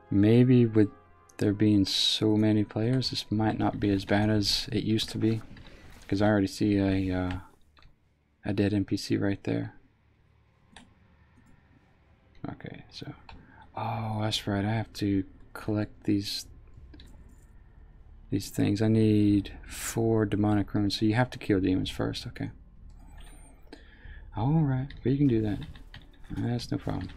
Maybe with there being so many players, this might not be as bad as it used to be, because I already see a dead NPC right there. Okay, so oh, that's right, I have to collect these things. I need 4 demonic runes, so you have to kill demons first. Okay, alright, but you can do that. That's no problem.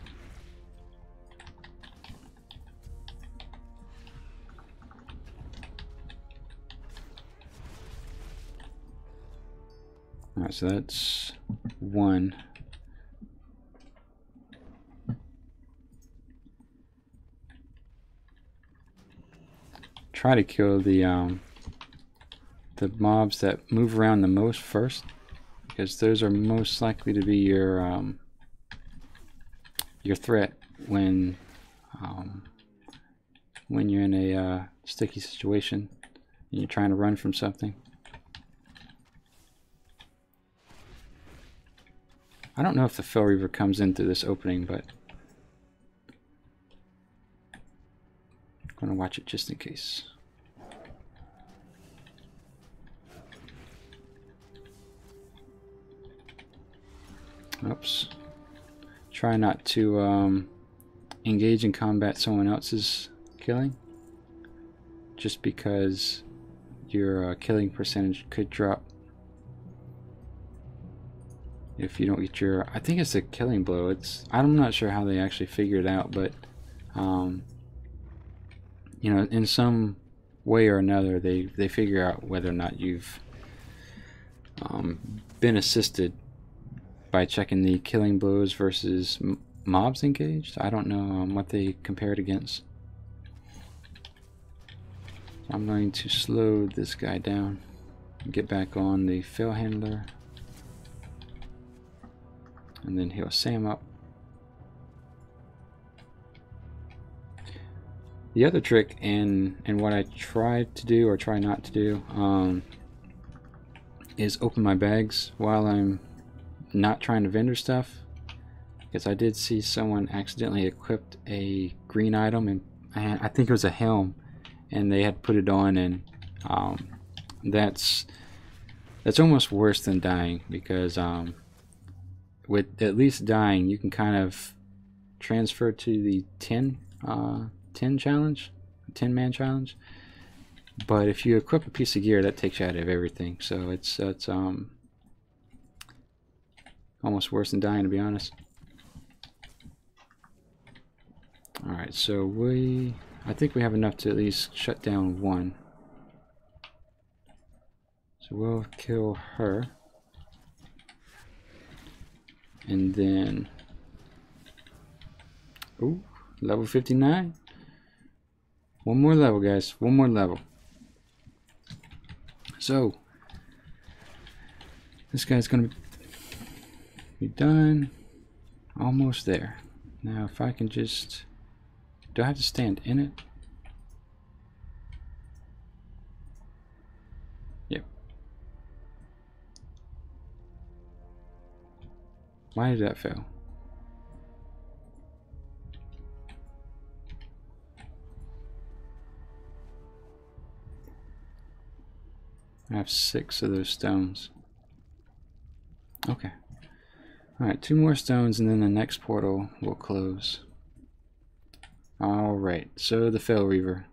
Alright, so that's 1. Try to kill the mobs that move around the most first, because those are most likely to be your threat when you're in a sticky situation and you're trying to run from something. I don't know if the Fell Reaver comes in through this opening, but I'm going to watch it just in case. Oops. Try not to engage in combat someone else's killing, just because your killing percentage could drop if you don't get your, I think it's a killing blow. I'm not sure how they actually figured it out, but you know, in some way or another they figure out whether or not you've been assisted by checking the killing blows versus mobs engaged. I don't know what they compare it against. I'm going to slow this guy down and get back on the Fell Handler, and then heal Sam up. The other trick, and what I try to do or try not to do, is open my bags while I'm not trying to vendor stuff, because I did see someone accidentally equipped a green item, and I think it was a helm, and they had put it on, and that's almost worse than dying, because with at least dying you can kind of transfer to the 10 challenge, 10-man challenge. But if you equip a piece of gear, that takes you out of everything, so it's almost worse than dying, to be honest. Alright, so I think we have enough to at least shut down one. So we'll kill her. And then... ooh, level 59. One more level, guys. One more level. So, this guy's going to be done. Almost there. Now, if I can just... do I have to stand in it? Yep. Why did that fail? I have 6 of those stones. Okay. Alright, 2 more stones and then the next portal will close. Alright, so the Fell Reaver.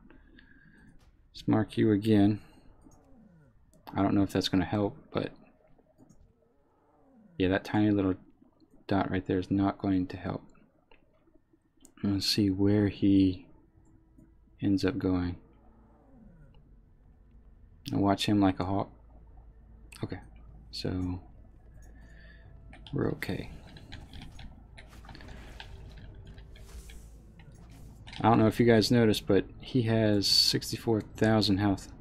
Let's mark you again. I don't know if that's going to help, but yeah, that tiny little dot right there is not going to help. Let's see where he ends up going. And watch him like a hawk. Okay, so we're okay. I don't know if you guys noticed, but he has 64,000 health.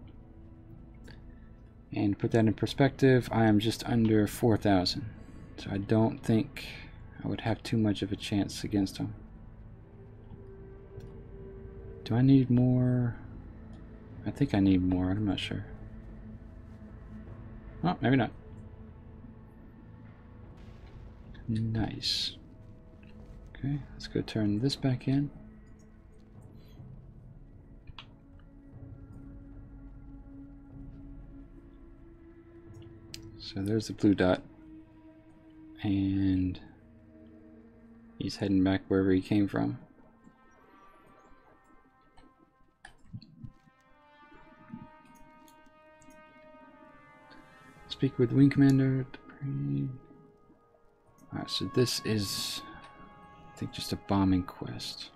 And to put that in perspective, I am just under 4,000. So I don't think I would have too much of a chance against him. Do I need more? I think I need more, I'm not sure. Oh, maybe not. Nice. Okay, let's go turn this back in. So there's the blue dot. And he's heading back wherever he came from. Speak with Wing Commander. Alright, so this is, I think, just a bombing quest.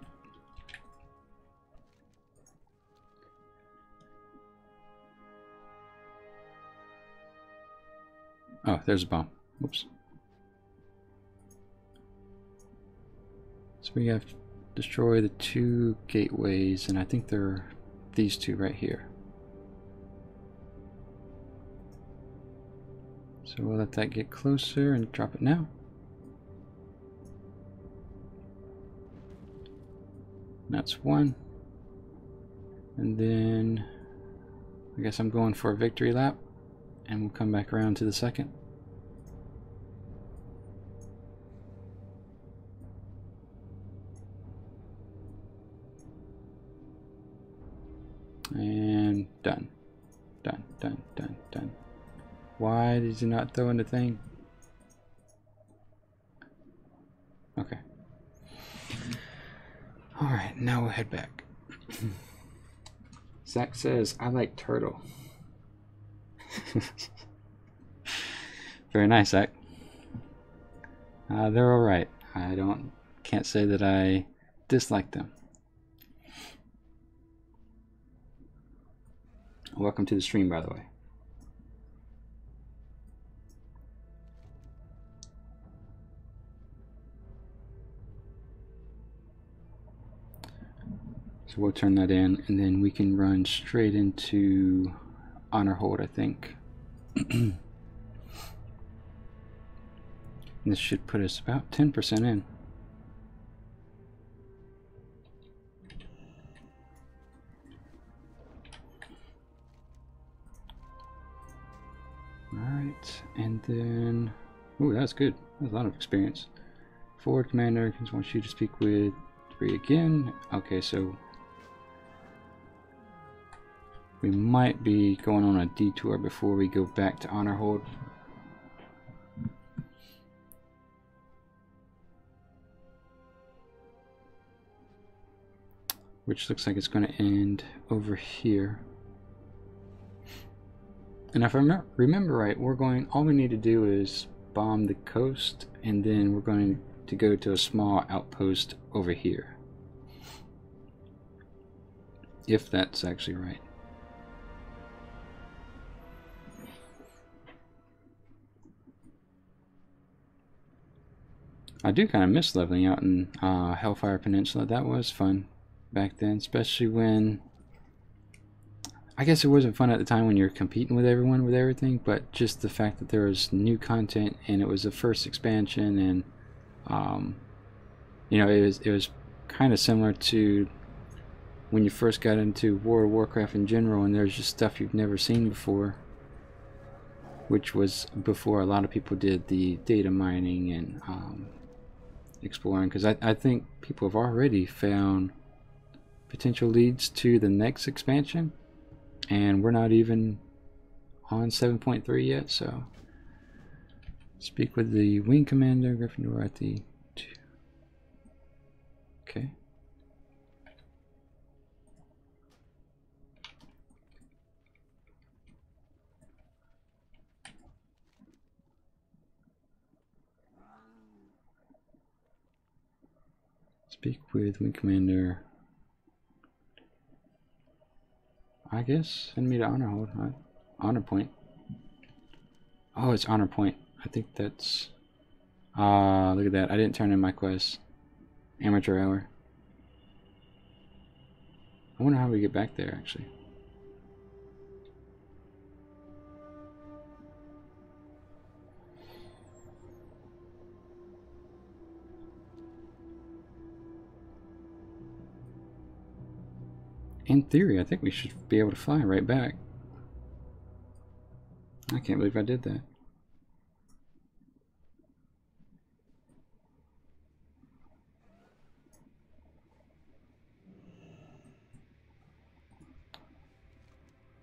Oh, there's a bomb. Whoops. So we have to destroy the 2 gateways, and I think they're these 2 right here. So we'll let that get closer and drop it now. That's 1. And then I guess I'm going for a victory lap, and we'll come back around to the second. And done. Done, done, done, done. Why did you not throw in the thing? Okay. Alright, now we'll head back. Zach says, I like turtle. Very nice, Zach. They're alright. Can't say that I dislike them. Welcome to the stream, by the way. So we'll turn that in, and then we can run straight into honor hold, I think. And this should put us about 10% in. Alright, and then Ooh, that's good. That's a lot of experience. Forward commander wants you to speak with 3 again. Okay, so we might be going on a detour before we go back to honor hold. Which looks like it's going to end over here. And if I remember right, we're going, all we need to do is bomb the coast, and then we're going to go to a small outpost over here. If that's actually right. I do kind of miss leveling out in Hellfire Peninsula. That was fun back then, especially when, I guess it wasn't fun at the time when you're competing with everyone with everything, but just the fact that there was new content and it was the first expansion, and you know, it was kind of similar to when you first got into World of Warcraft in general, and there's just stuff you've never seen before, which was before a lot of people did the data mining and exploring, because I think people have already found potential leads to the next expansion, and we're not even on 7.3 yet. So speak with the wing commander, Gryffindor at the 2. Okay. Speak with wing commander. I guess send me to honor hold. Honor point. Oh, it's honor point. I think that's. Look at that. I didn't turn in my quest. Amateur hour. I wonder how we get back there, actually. In theory, I think we should be able to fly right back. I can't believe I did that.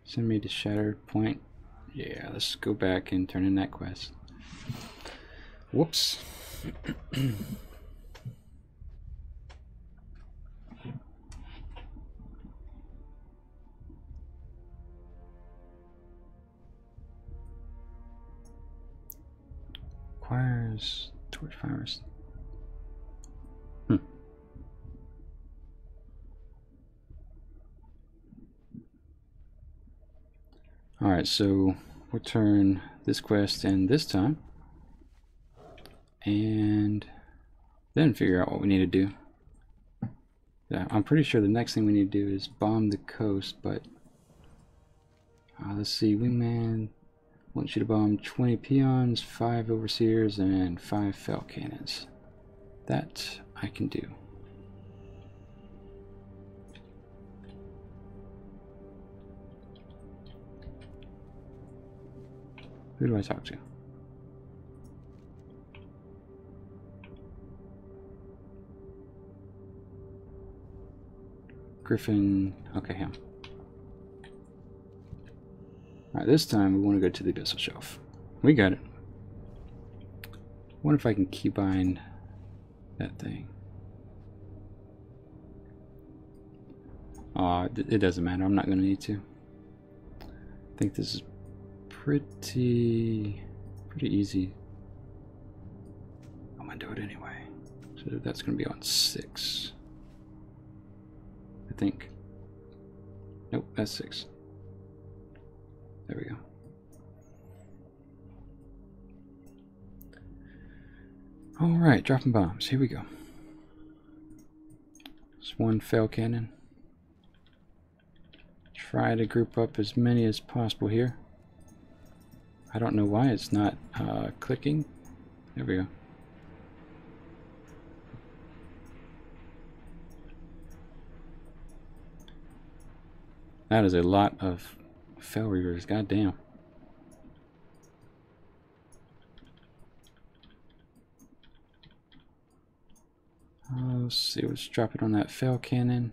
Send me to Shattered Point. Yeah, let's go back and turn in that quest. Whoops. Requires torch fires. Alright, so we'll turn this quest in this time, and then figure out what we need to do. Yeah, I'm pretty sure the next thing we need to do is bomb the coast, but let's see, Wingman wants you to bomb 20 peons, 5 overseers, and 5 fell cannons. That I can do. Who do I talk to? Griffin. Okay, him. Alright, this time we want to go to the Abyssal Shelf. We got it. I wonder if I can keybind that thing. It doesn't matter. I'm not going to need to. I think this is pretty easy. I'm going to do it anyway. So that's going to be on 6. I think. Nope, that's 6. There we go. Alright, dropping bombs. Here we go. Just 1 fell cannon. Try to group up as many as possible here. I don't know why it's not clicking. There we go. That is a lot of fell reavers, goddamn. let's see what's dropping on that fell cannon.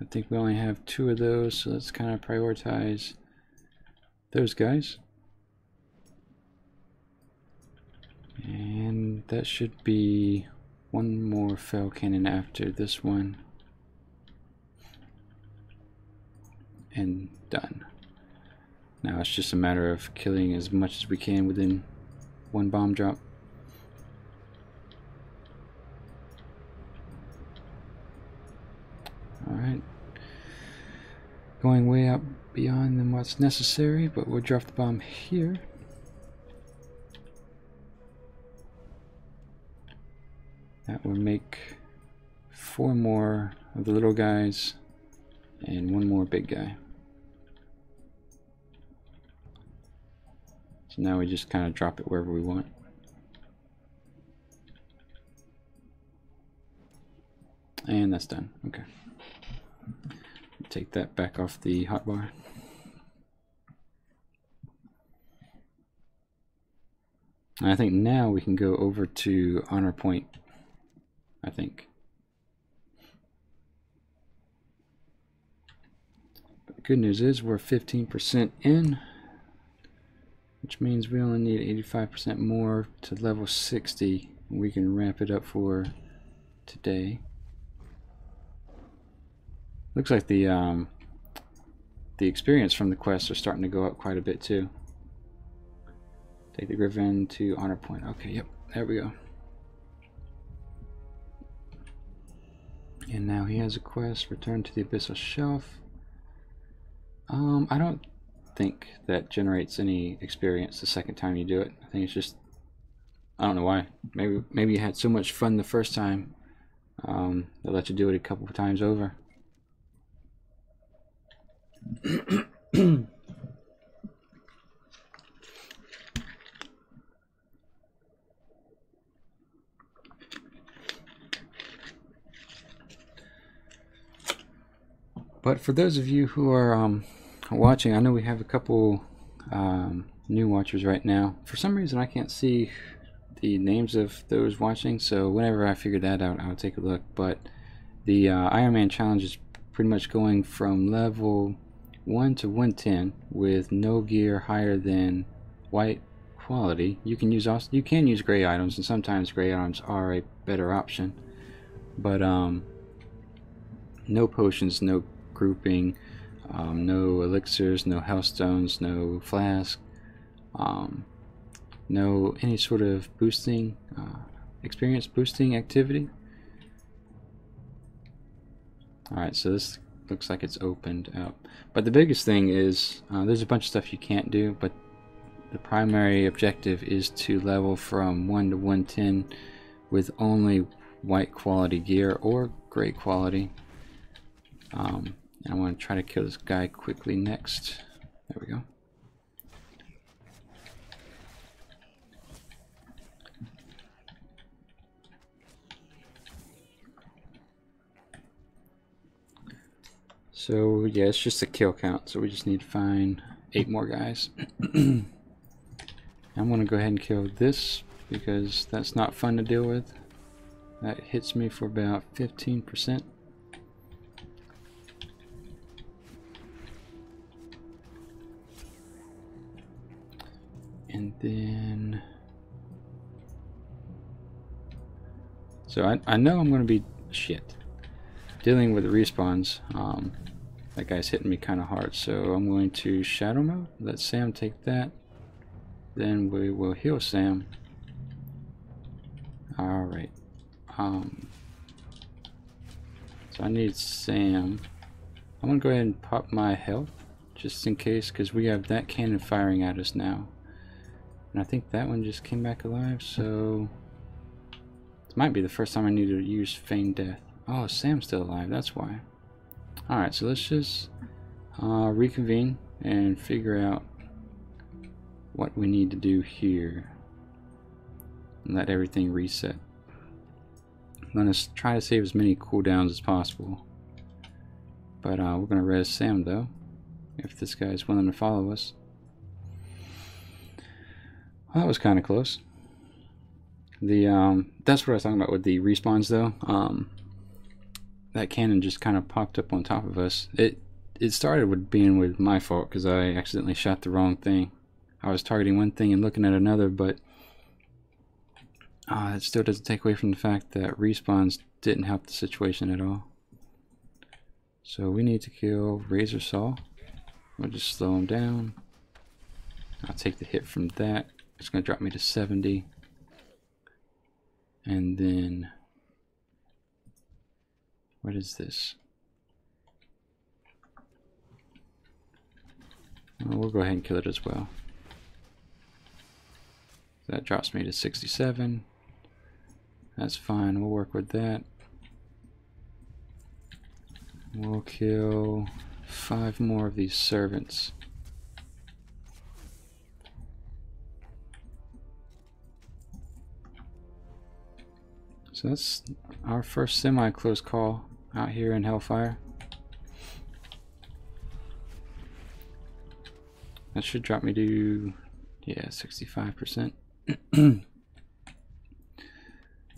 I think we only have 2 of those, so let's kind of prioritize those guys. And that should be 1 more fell cannon after this one. And done. Now it's just a matter of killing as much as we can within 1 bomb drop. Alright. Going way up beyond than what's necessary, but we'll drop the bomb here. That will make 4 more of the little guys and 1 more big guy. So now we just kind of drop it wherever we want. And that's done. Okay. Take that back off the hotbar. And I think now we can go over to honor point, I think. But the good news is we're 15% in, which means we only need 85% more to level 60. We can ramp it up for today. Looks like the experience from the quests are starting to go up quite a bit too. Take the Griffin to honor point. Okay, yep, there we go. And now he has a quest, return to the Abyssal Shelf. I don't think that generates any experience the second time you do it. I think it's just, I don't know why. Maybe you had so much fun the first time, they let you do it a couple of times over. But for those of you who are watching, I know we have a couple new watchers right now. For some reason I can't see the names of those watching, so whenever I figure that out I'll take a look. But the Ironman challenge is pretty much going from level 1 to 110 with no gear higher than white quality. You can use gray items, and sometimes gray items are a better option, but no potions, no grouping, no elixirs, no healthstones, no flask, no any sort of boosting, experience boosting activity. Alright, so this looks like it's opened up. But the biggest thing is, there's a bunch of stuff you can't do, but the primary objective is to level from 1 to 110 with only white quality gear or gray quality. I want to try to kill this guy quickly next. There we go. So yeah, it's just a kill count, so we just need to find 8 more guys. I'm going to go ahead and kill this because that's not fun to deal with. That hits me for about 15%. And then, so I know I'm going to be dealing with the respawns. That guy's hitting me kind of hard, so I'm going to shadow mode, let Sam take that, then we will heal Sam. Alright, so I need Sam. I'm going to go ahead and pop my health just in case, because we have that cannon firing at us now. And I think that one just came back alive, so this might be the first time I need to use Feigned Death. Oh, Sam's still alive, that's why. Alright, so let's just reconvene and figure out what we need to do here. And let everything reset. I'm going to try to save as many cooldowns as possible. But we're going to res Sam though, if this guy's willing to follow us. Well, that was kind of close. That's what I was talking about with the respawns though. that cannon just kind of popped up on top of us. It started with being with my fault because I accidentally shot the wrong thing. I was targeting one thing and looking at another, but it still doesn't take away from the fact that respawns didn't help the situation at all. So we need to kill Razor Saw. We'll just slow him down. I'll take the hit from that. It's going to drop me to 70. And then, what is this? Well, we'll go ahead and kill it as well. That drops me to 67. That's fine, we'll work with that. We'll kill 5 more of these servants. So that's our first semi-close call out here in Hellfire. That should drop me to, yeah, 65%.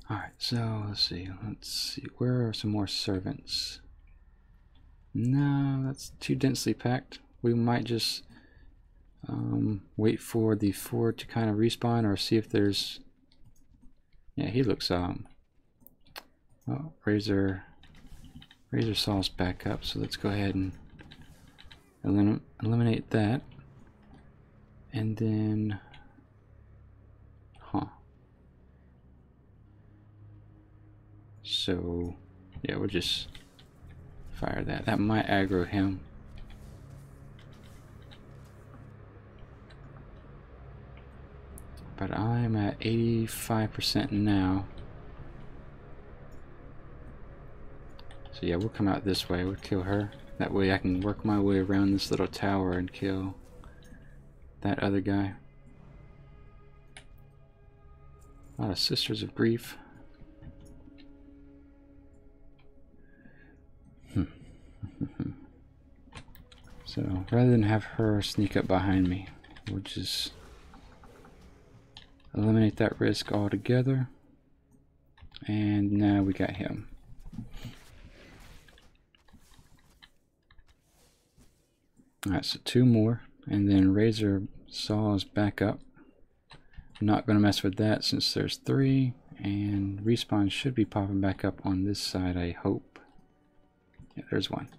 Alright, so let's see, where are some more servants? No, that's too densely packed. We might just wait for the 4 to kind of respawn, or see if there's, yeah, he looks well, Razor Saw's back up, so let's go ahead and eliminate that. And then, so, yeah, we'll just fire that. That might aggro him. But I'm at 85% now. So yeah, we'll come out this way, we'll kill her. That way I can work my way around this little tower and kill that other guy. A lot of Sisters of Grief. So rather than have her sneak up behind me, we'll just eliminate that risk altogether. And now we got him. Alright, so 2 more, and then Razor Saw's back up. I'm not going to mess with that since there's 3, and respawn should be popping back up on this side, I hope. Yeah, there's 1.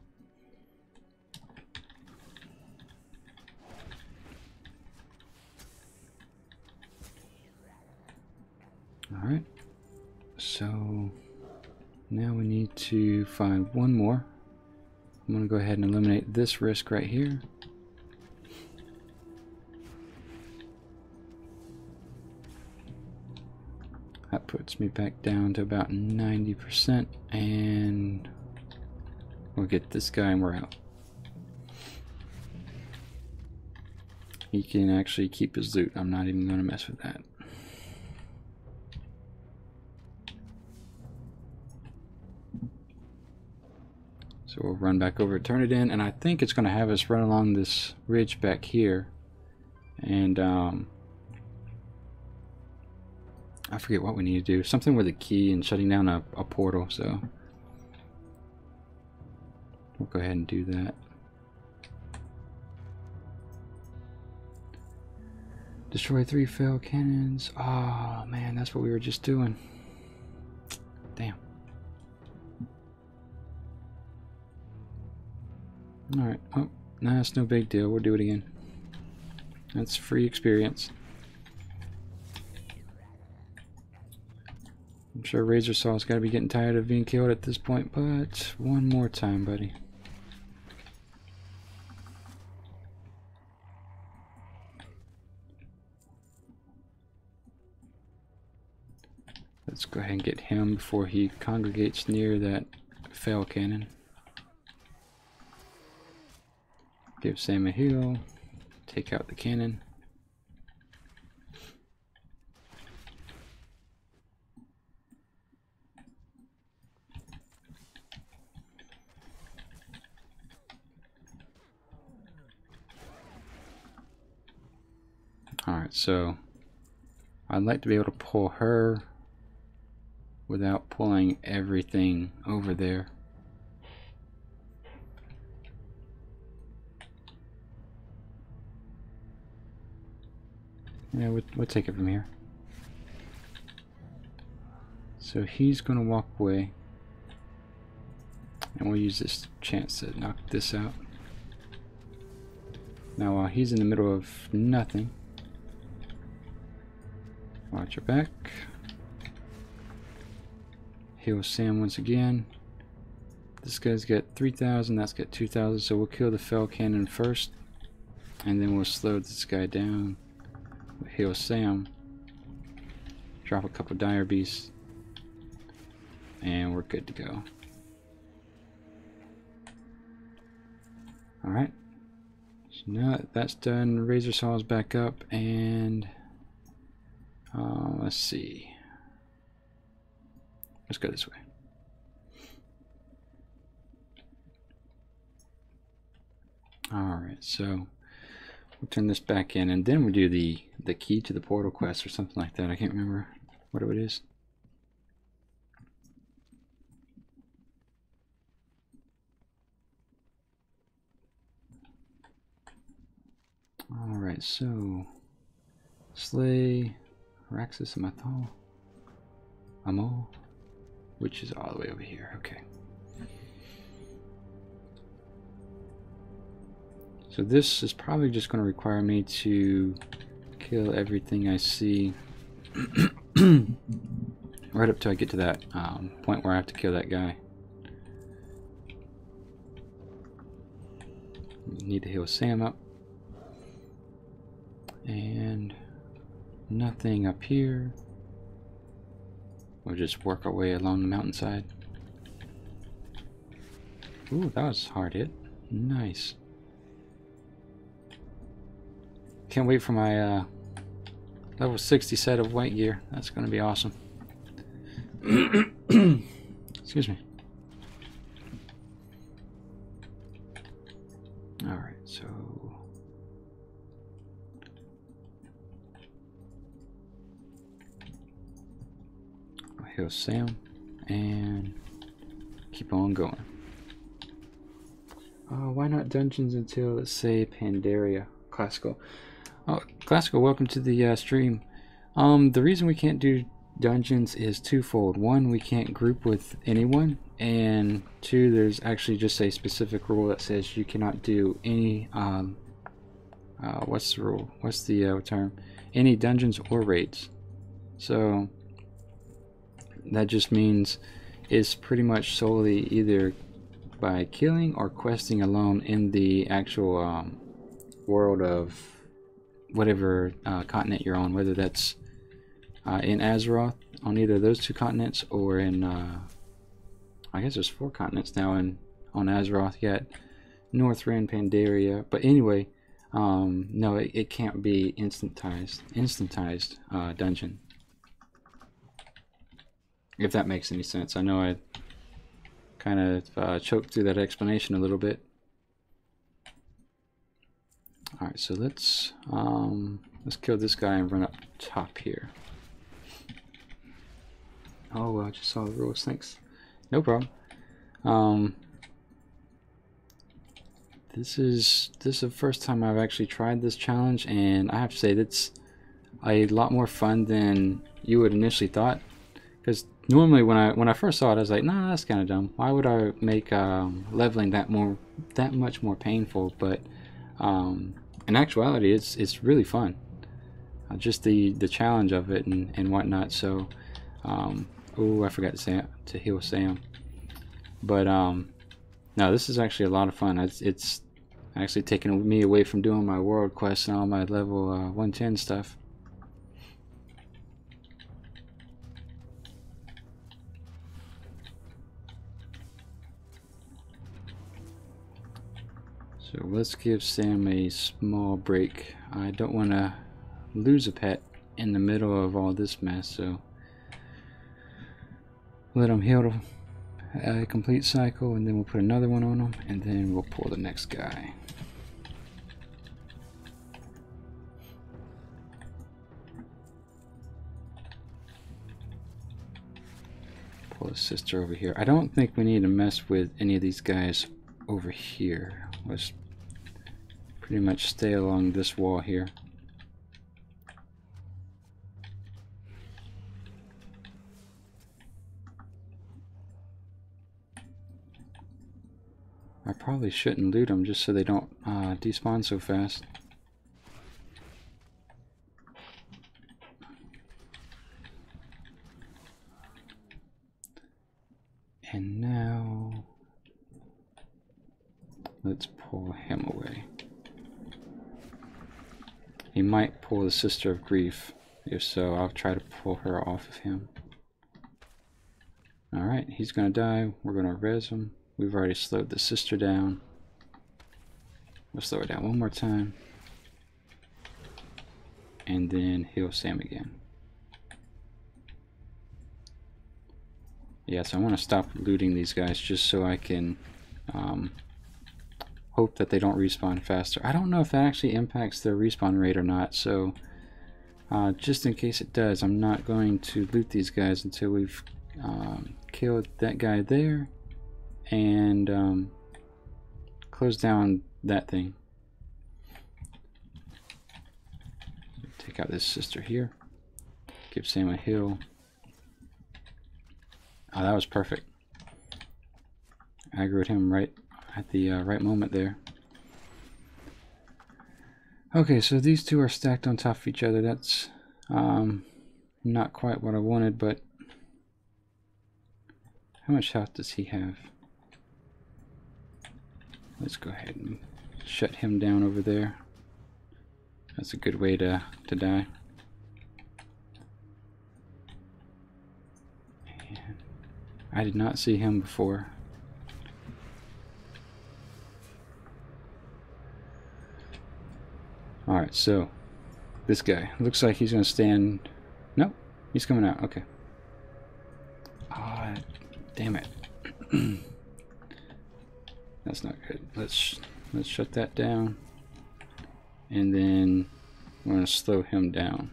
Alright, so now we need to find 1 more. I'm going to go ahead and eliminate this risk right here. That puts me back down to about 90%, and we'll get this guy and we're out. He can actually keep his loot. I'm not even going to mess with that. So we'll run back over, turn it in, and I think it's going to have us run along this ridge back here. And I forget what we need to do. Something with a key and shutting down a portal, so we'll go ahead and do that. Destroy 3 failed cannons. Oh man, that's what we were just doing. Damn. Alright, oh, nah, it's no big deal. We'll do it again. That's free experience. I'm sure Razor Saw's got to be getting tired of being killed at this point, but 1 more time, buddy. Let's go ahead and get him before he congregates near that fail cannon. Give Sam a heal, take out the cannon. Alright, so I'd like to be able to pull her without pulling everything over there. Yeah, we'll take it from here. So he's gonna walk away, and we'll use this chance to knock this out. Now while he's in the middle of nothing, watch your back. Heal Sam once again. This guy's got 3,000, that's got 2,000, so we'll kill the Fell Cannon first, and then we'll slow this guy down. We'll heal Sam, drop a couple Dire Beasts, and we're good to go. Alright, so now that that's done, Razor Saw's back up, and let's see. Let's go this way. Alright, so we'll turn this back in, and then we'll do the key to the portal quest or something like that. I can't remember what it is. Alright, so slay Raxus Amathal, Amal, which is all the way over here. Okay. So this is probably just going to require me to kill everything I see right up till I get to that point where I have to kill that guy. Need to heal Sam up. And nothing up here. We'll just work our way along the mountainside. Ooh, that was a hard hit. Nice. Can't wait for my level 60 set of white gear. That's going to be awesome. Excuse me. Alright, so I'll heal Sam and keep on going. Why not dungeons until, let's say, Pandaria? Classical. Oh, Classical, welcome to the stream. The reason we can't do dungeons is twofold. One, we can't group with anyone, and two, there's actually just a specific rule that says you cannot do any what's the rule? What's the term? Any dungeons or raids. So that just means it's pretty much solely either by killing or questing alone in the actual world of whatever continent you're on, whether that's in Azeroth on either of those two continents, or in I guess there's 4 continents now on Azeroth. You got Northrend, Pandaria, but anyway, no, it can't be instantized dungeon, if that makes any sense. I know I kind of choked through that explanation a little bit. Alright, so let's kill this guy and run up top here. Oh, well, I just saw the rules, thanks. No problem. This is the first time I've actually tried this challenge, and I have to say that's a lot more fun than you would initially thought. Because normally when I first saw it, I was like, nah, that's kind of dumb. Why would I make leveling that much more painful? But in actuality, it's really fun. Just the challenge of it and whatnot. So, oh, I forgot to heal Sam. But no, this is actually a lot of fun. It's actually taking me away from doing my world quests and all my level 110 stuff. So let's give Sam a small break. I don't want to lose a pet in the middle of all this mess, so let him heal a complete cycle, and then we'll put another one on him, and then we'll pull the next guy. Pull his sister over here. I don't think we need to mess with any of these guys over here. Let's pretty much stay along this wall here. I probably shouldn't loot them just so they don't despawn so fast. And now let's pull him away. He might pull the Sister of Grief. If so, I'll try to pull her off of him. Alright, he's gonna die. We're gonna res him. We've already slowed the sister down. We'll slow her down one more time. And then heal Sam again. Yeah, so I want to stop looting these guys just so I can hope that they don't respawn faster. I don't know if that actually impacts their respawn rate or not, so just in case it does, I'm not going to loot these guys until we've killed that guy there and close down that thing. Take out this sister here. Give Sam a heal. Oh, that was perfect. Aggroed him right at the right moment there. Okay, so these two are stacked on top of each other. That's not quite what I wanted, but how much health does he have? Let's go ahead and shut him down over there. That's a good way to die. And I did not see him before. Alright, so this guy looks like he's gonna stand. Nope, he's coming out. Okay. Ah, damn it. That's not good. Let's shut that down. And then we're going to slow him down.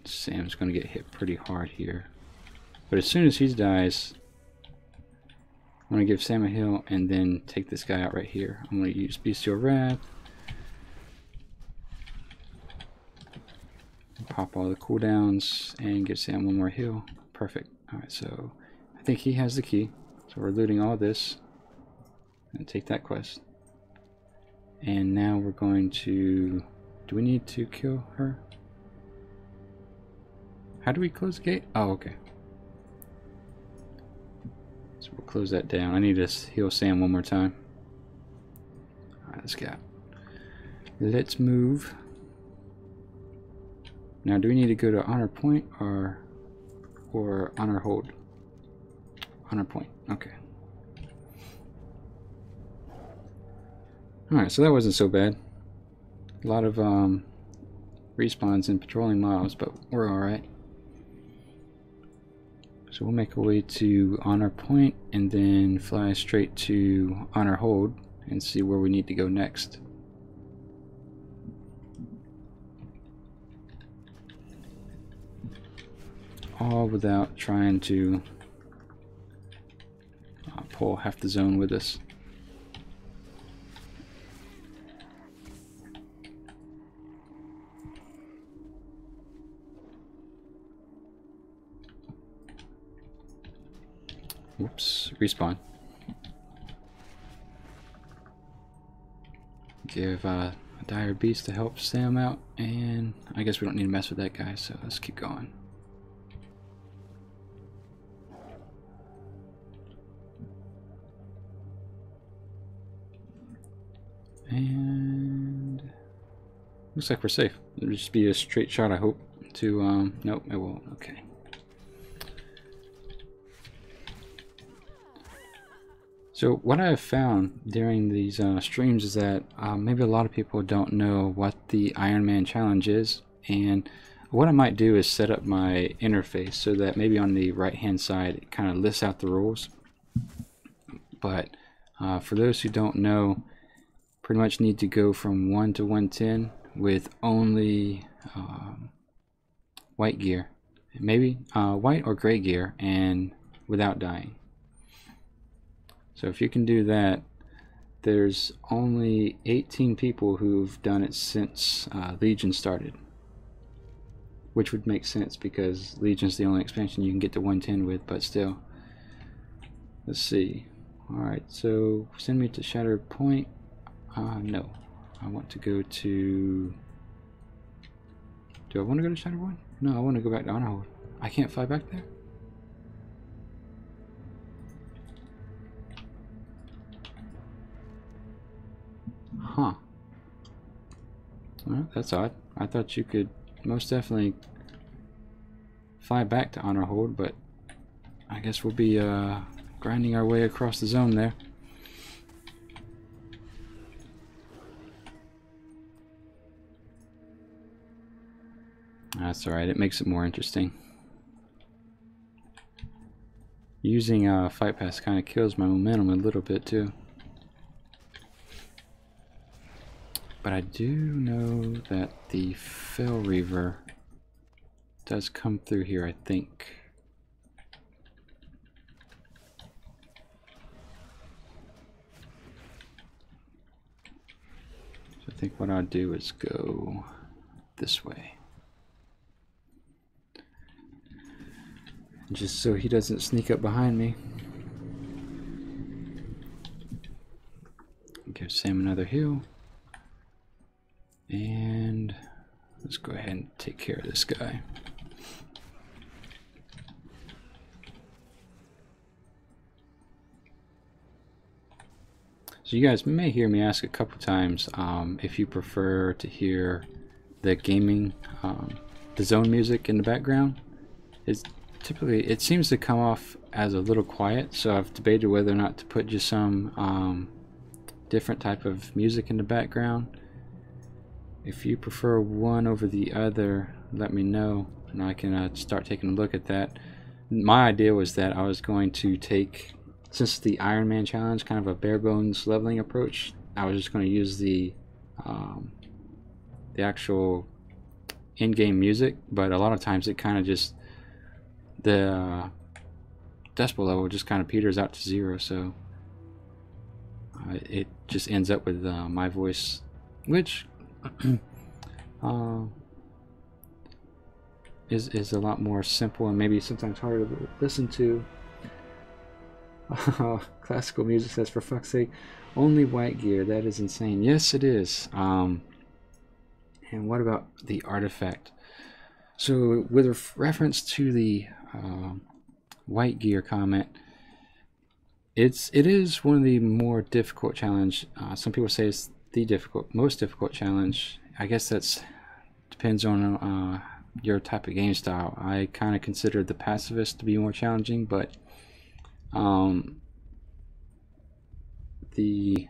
Sam's going to get hit pretty hard here. But as soon as he dies, I'm going to give Sam a heal and then take this guy out right here. I'm going to use Bestial Wrath. Pop all the cooldowns and give Sam one more heal. Perfect. Alright, so I think he has the key. So we're looting all this. And take that quest. And now we're going to... Do we need to kill her? How do we close the gate? Oh, okay. So we'll close that down. I need to heal Sam one more time. Alright, let's go. Let's move. Now, do we need to go to honor point or honor hold? Honor point. Okay. Alright, so that wasn't so bad. A lot of respawns and patrolling mobs, but we're alright. So we'll make our way to honor point and then fly straight to honor hold and see where we need to go next. All without trying to pull half the zone with us. Whoops, respawn. Give a dire beast to help Sam out, and I guess we don't need to mess with that guy, so let's keep going. And looks like we're safe. It'll just be a straight shot, I hope. To nope, it won't. Okay. So what I have found during these streams is that maybe a lot of people don't know what the Ironman challenge is, and what I might do is set up my interface so that maybe on the right hand side it kind of lists out the rules. But for those who don't know, pretty much need to go from 1 to 110 with only white gear, maybe white or gray gear, and without dying. So if you can do that, there's only 18 people who've done it since Legion started, which would make sense because Legion's the only expansion you can get to 110 with, but still. Let's see. Alright, so send me to Shattered Point. No. I want to go to... Do I want to go to Shattered Point? No, I want to go back to Honor. I can't fly back there? Huh. Well, that's odd. I thought you could most definitely fly back to Honor Hold, but I guess we'll be grinding our way across the zone there. That's alright, it makes it more interesting. Using Fight Pass kind of kills my momentum a little bit too. But I do know that the Fell Reaver does come through here, I think. So I think what I'll do is go this way. Just so he doesn't sneak up behind me. Give Sam another heal. And let's go ahead and take care of this guy. So you guys may hear me ask a couple times if you prefer to hear the gaming, the zone music in the background. It's typically, it seems to come off as a little quiet, so I've debated whether or not to put just some different type of music in the background. If you prefer one over the other, let me know and I can start taking a look at that. My idea was that I was going to take, since the Ironman challenge, kind of a bare bones leveling approach, I was just going to use the actual in-game music, but a lot of times it kind of just, the decibel level just kind of peters out to 0, so it just ends up with my voice, which is a lot more simple and maybe sometimes harder to listen to. Classical music says, for fuck's sake, only white gear. That is insane. Yes, it is. And what about the artifact? So with reference to the white gear comment, it is one of the more difficult challenge. Some people say it's the most difficult challenge. I guess that's depends on your type of game style. I kind of consider the pacifist to be more challenging, but the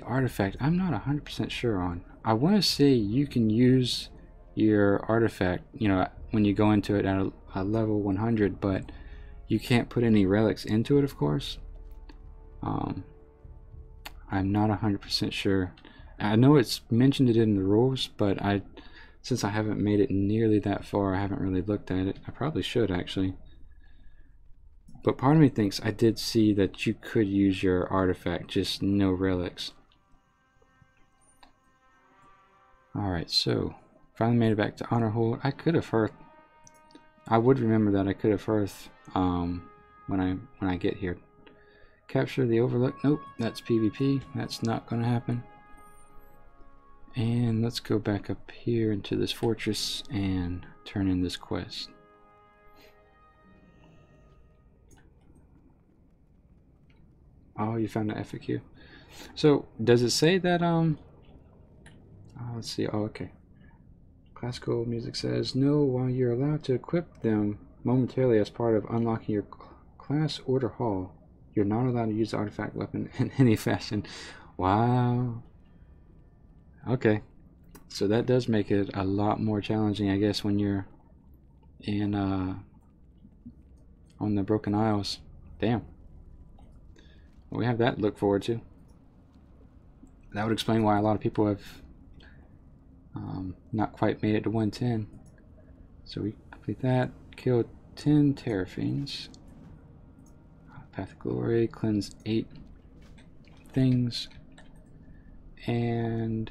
artifact I'm not 100% sure on. I want to say you can use your artifact, you know, when you go into it at a level 100, but you can't put any relics into it, of course. I'm not 100% sure. I know it's mentioned it in the rules, but since I haven't made it nearly that far, I haven't really looked at it. I probably should, actually. But part of me thinks I did see that you could use your artifact, just no relics. Alright, so finally made it back to Honor Hold. I could have heard, I would remember that I could have heard when I get here. Capture the Overlook. Nope, that's PvP. That's not going to happen. And let's go back up here into this fortress and turn in this quest. Oh, you found the FAQ. So does it say that let's see. Oh, okay. Classical music says no, while you're allowed to equip them momentarily as part of unlocking your class order hall, you're not allowed to use the artifact weapon in any fashion. Wow. Okay. So that does make it a lot more challenging, I guess, when you're in on the Broken Isles. Damn. Well, we have that to look forward to. That would explain why a lot of people have not quite made it to 110. So we complete that. Kill 10 Terrafiends. Path of Glory. Cleanse 8 things. And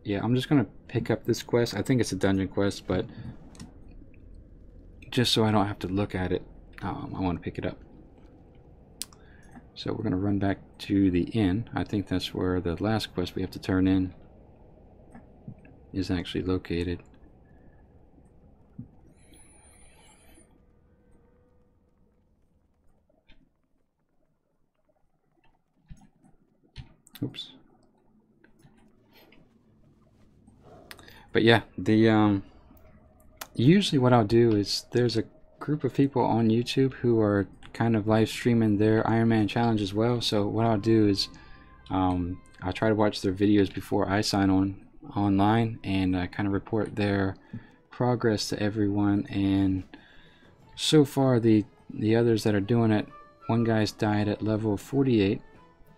yeah, I'm just going to pick up this quest. I think it's a dungeon quest, but just so I don't have to look at it I want to pick it up. So we're going to run back to the inn. I think that's where the last quest we have to turn in is actually located. Oops. But yeah, the usually what I'll do is there's a group of people on YouTube who are kind of live streaming their Ironman challenge as well. So what I'll do is I'll try to watch their videos before I sign on online, and kind of report their progress to everyone. And so far the others that are doing it, one guy's died at level 48.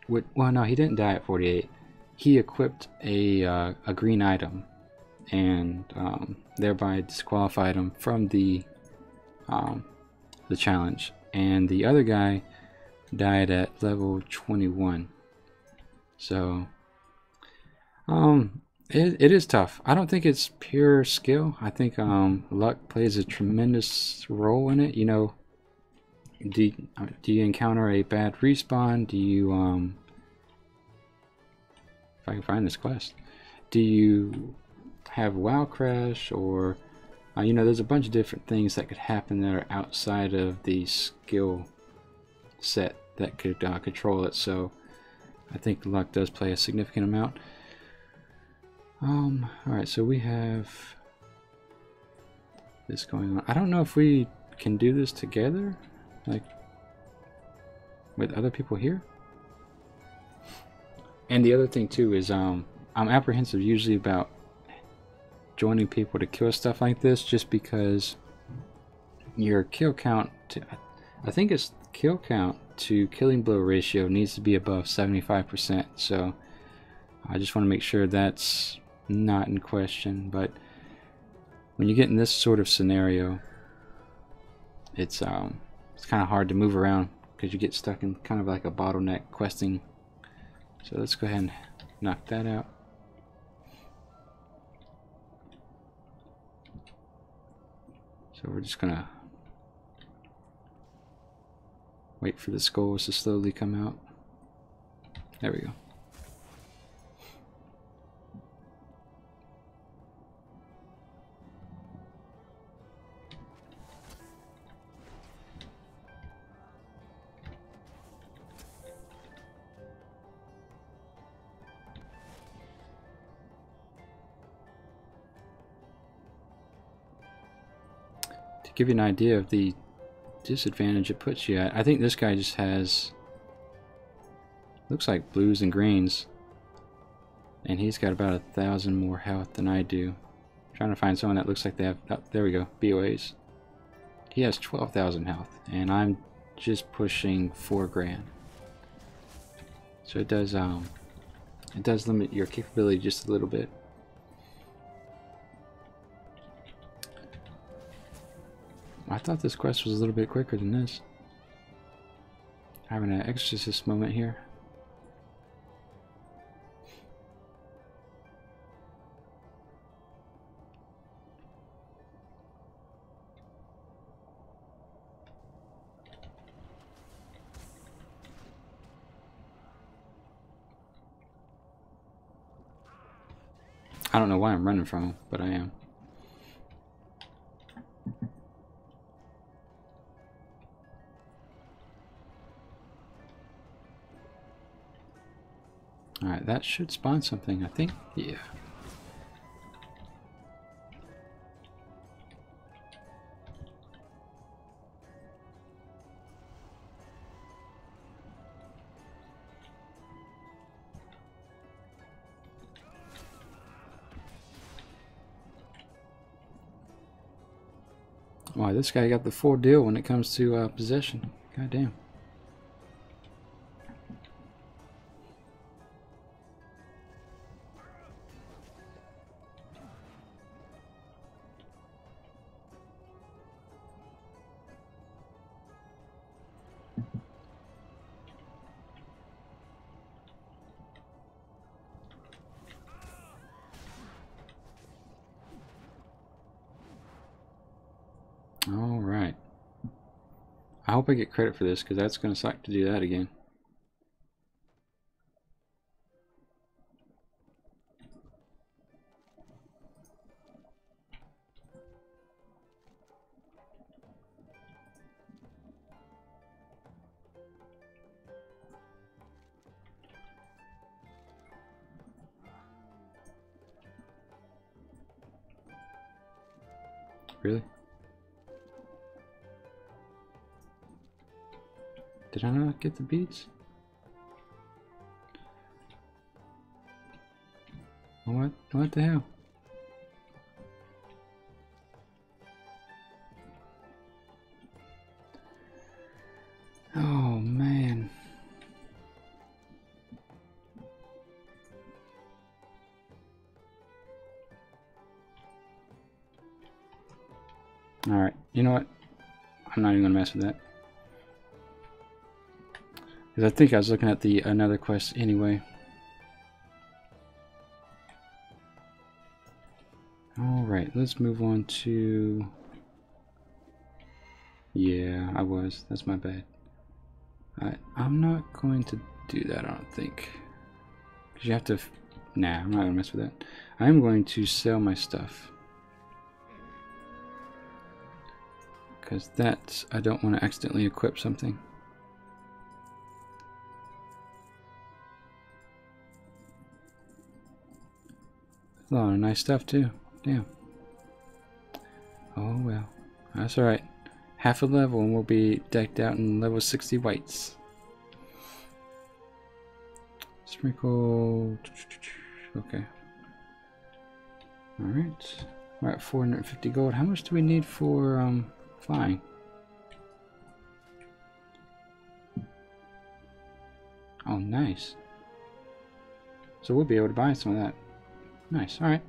Well, no, he didn't die at 48. He equipped a green item, and thereby disqualified him from the challenge. And the other guy died at level 21. So it is tough. I don't think it's pure skill. I think luck plays a tremendous role in it. You know, do you encounter a bad respawn? Do you if I can find this quest, do you have WoW crash, or you know, there's a bunch of different things that could happen that are outside of the skill set that could control it. So I think luck does play a significant amount. Alright, so we have this going on. I don't know if we can do this together, like with other people here. And the other thing too is I'm apprehensive usually about joining people to kill stuff like this, just because your kill count to, I think it's kill count to killing blow ratio needs to be above 75%. So I just want to make sure that's not in question. But when you get in this sort of scenario, it's kind of hard to move around because you get stuck in kind of like a bottleneck questing. So let's go ahead and knock that out. So we're just gonna wait for the skulls to slowly come out. There we go. To give you an idea of the disadvantage it puts you at, I think this guy just has, looks like blues and greens, and he's got about 1,000 more health than I do. I'm trying to find someone that looks like they have, oh, there we go, BOAs. He has 12,000 health, and I'm just pushing 4 grand. So it does limit your capability just a little bit. I thought this quest was a little bit quicker than this. Having an exorcist moment here. I don't know why I'm running from him, but I am. Alright, that should spawn something, I think. Yeah. Wow, this guy got the full deal when it comes to possession. God damn. All right. hope I get credit for this, because that's going to suck to do that again. Really? Did I not get the beads? What the hell? Oh man. Alright, you know what? I'm not even gonna mess with that. Because I think I was looking at the another quest anyway. Alright, let's move on to... Yeah, I was. That's my bad. I'm not going to do that, I don't think. Because you have to... Nah, I'm not going to mess with that. I'm going to sell my stuff. Because that's... I don't want to accidentally equip something. A lot of nice stuff too. Damn. Oh well. That's alright. Half a level and we'll be decked out in level 60 whites. Sprinkle. Okay. Alright. We're at 450 gold. How much do we need for flying? Oh, nice. So we'll be able to buy some of that. Nice. Alright.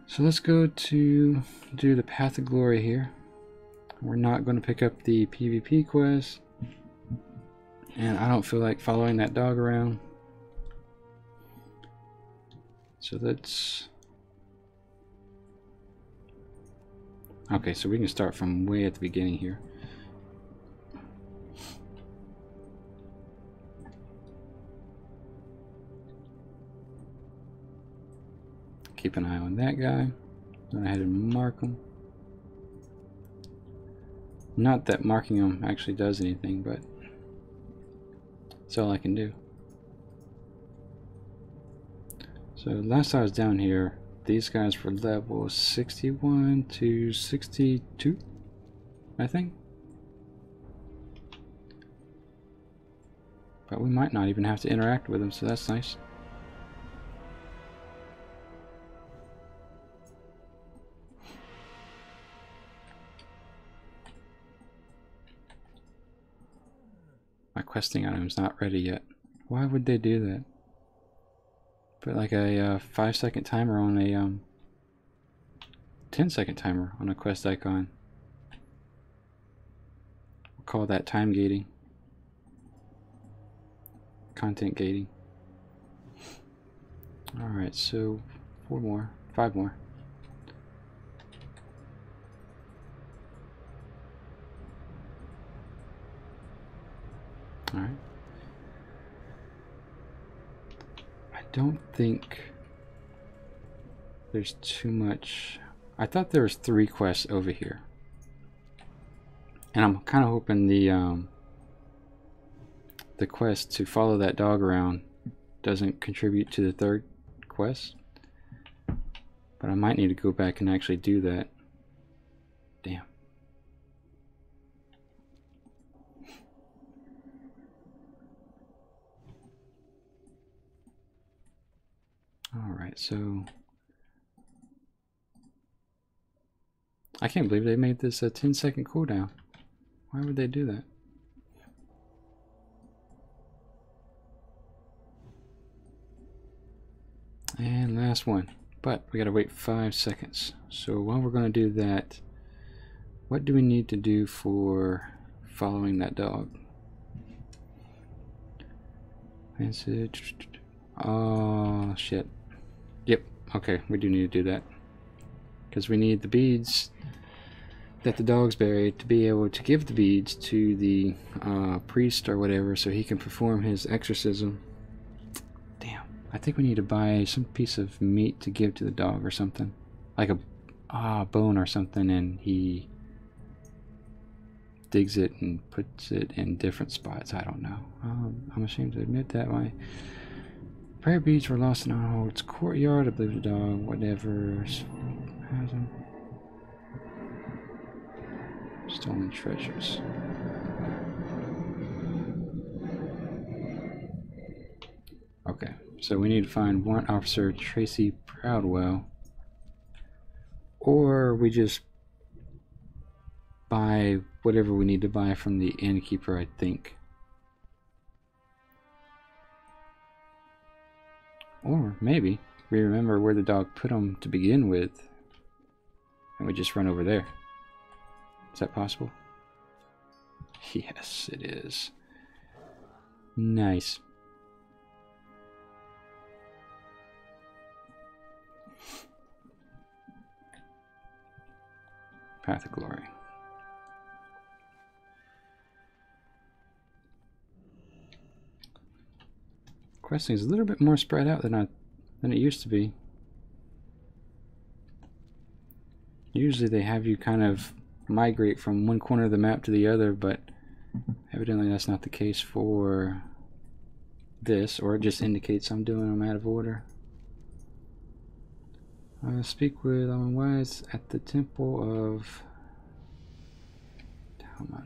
So let's go to do the Path of Glory here. We're not going to pick up the PvP quest. And I don't feel like following that dog around. So let's... Okay, so we can start from way at the beginning here. Keep an eye on that guy. Go ahead and mark him. Not that marking him actually does anything, but that's all I can do. So last I was down here, these guys were level 61 to 62, I think. But we might not even have to interact with them, so that's nice. My questing item's not ready yet. Why would they do that? Put like a 5-second timer on a 10-second timer on a quest icon. We'll call that time gating. Content gating. Alright, so 5 more. Alright. I don't think there's too much. I thought there was 3 quests over here. And I'm kind of hoping the quest to follow that dog around doesn't contribute to the 3rd quest. But I might need to go back and actually do that. Damn. Alright, so I can't believe they made this a 10-second cooldown. Why would they do that? And last one, but we gotta wait 5 seconds. So while we're gonna do that, what do we need to do for following that dog? Oh shit. Yep, okay, we do need to do that. Because we need the beads that the dog's buried to be able to give the beads to the priest or whatever so he can perform his exorcism. Damn, I think we need to buy some piece of meat to give to the dog or something. Like a bone or something, and he digs it and puts it in different spots. I don't know. I'm ashamed to admit that my prayer beads were lost in Onhold's courtyard. I believe the dog, whatever, has them. Stolen treasures. Okay, so we need to find Warrant Officer Tracy Proudwell, or we just buy whatever we need to buy from the innkeeper, I think. Or maybe we remember where the dog put them to begin with, and we just run over there. Is that possible? Yes, it is. Nice. Path of Glory. Questing is a little bit more spread out than it used to be. Usually they have you kind of migrate from one corner of the map to the other, but evidently that's not the case for this, or it just indicates I'm doing them out of order. Speak with Wise at the Temple of...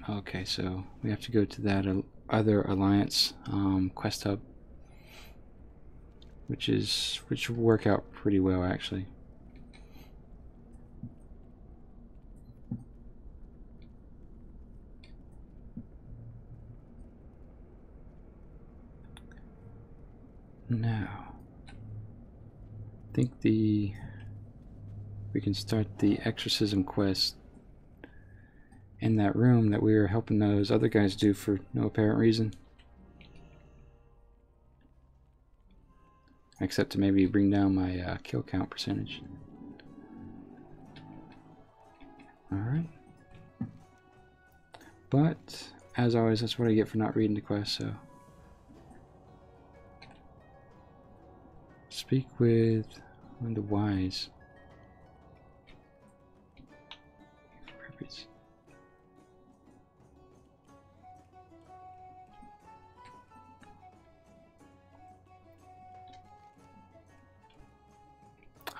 Okay, so we have to go to that other Alliance quest hub, which will work out pretty well actually. Now, I think we can start the exorcism quest in that room that we were helping those other guys do for no apparent reason. Except to maybe bring down my kill count percentage. Alright. But, as always, that's what I get for not reading the quest, so... Speak with the Wise.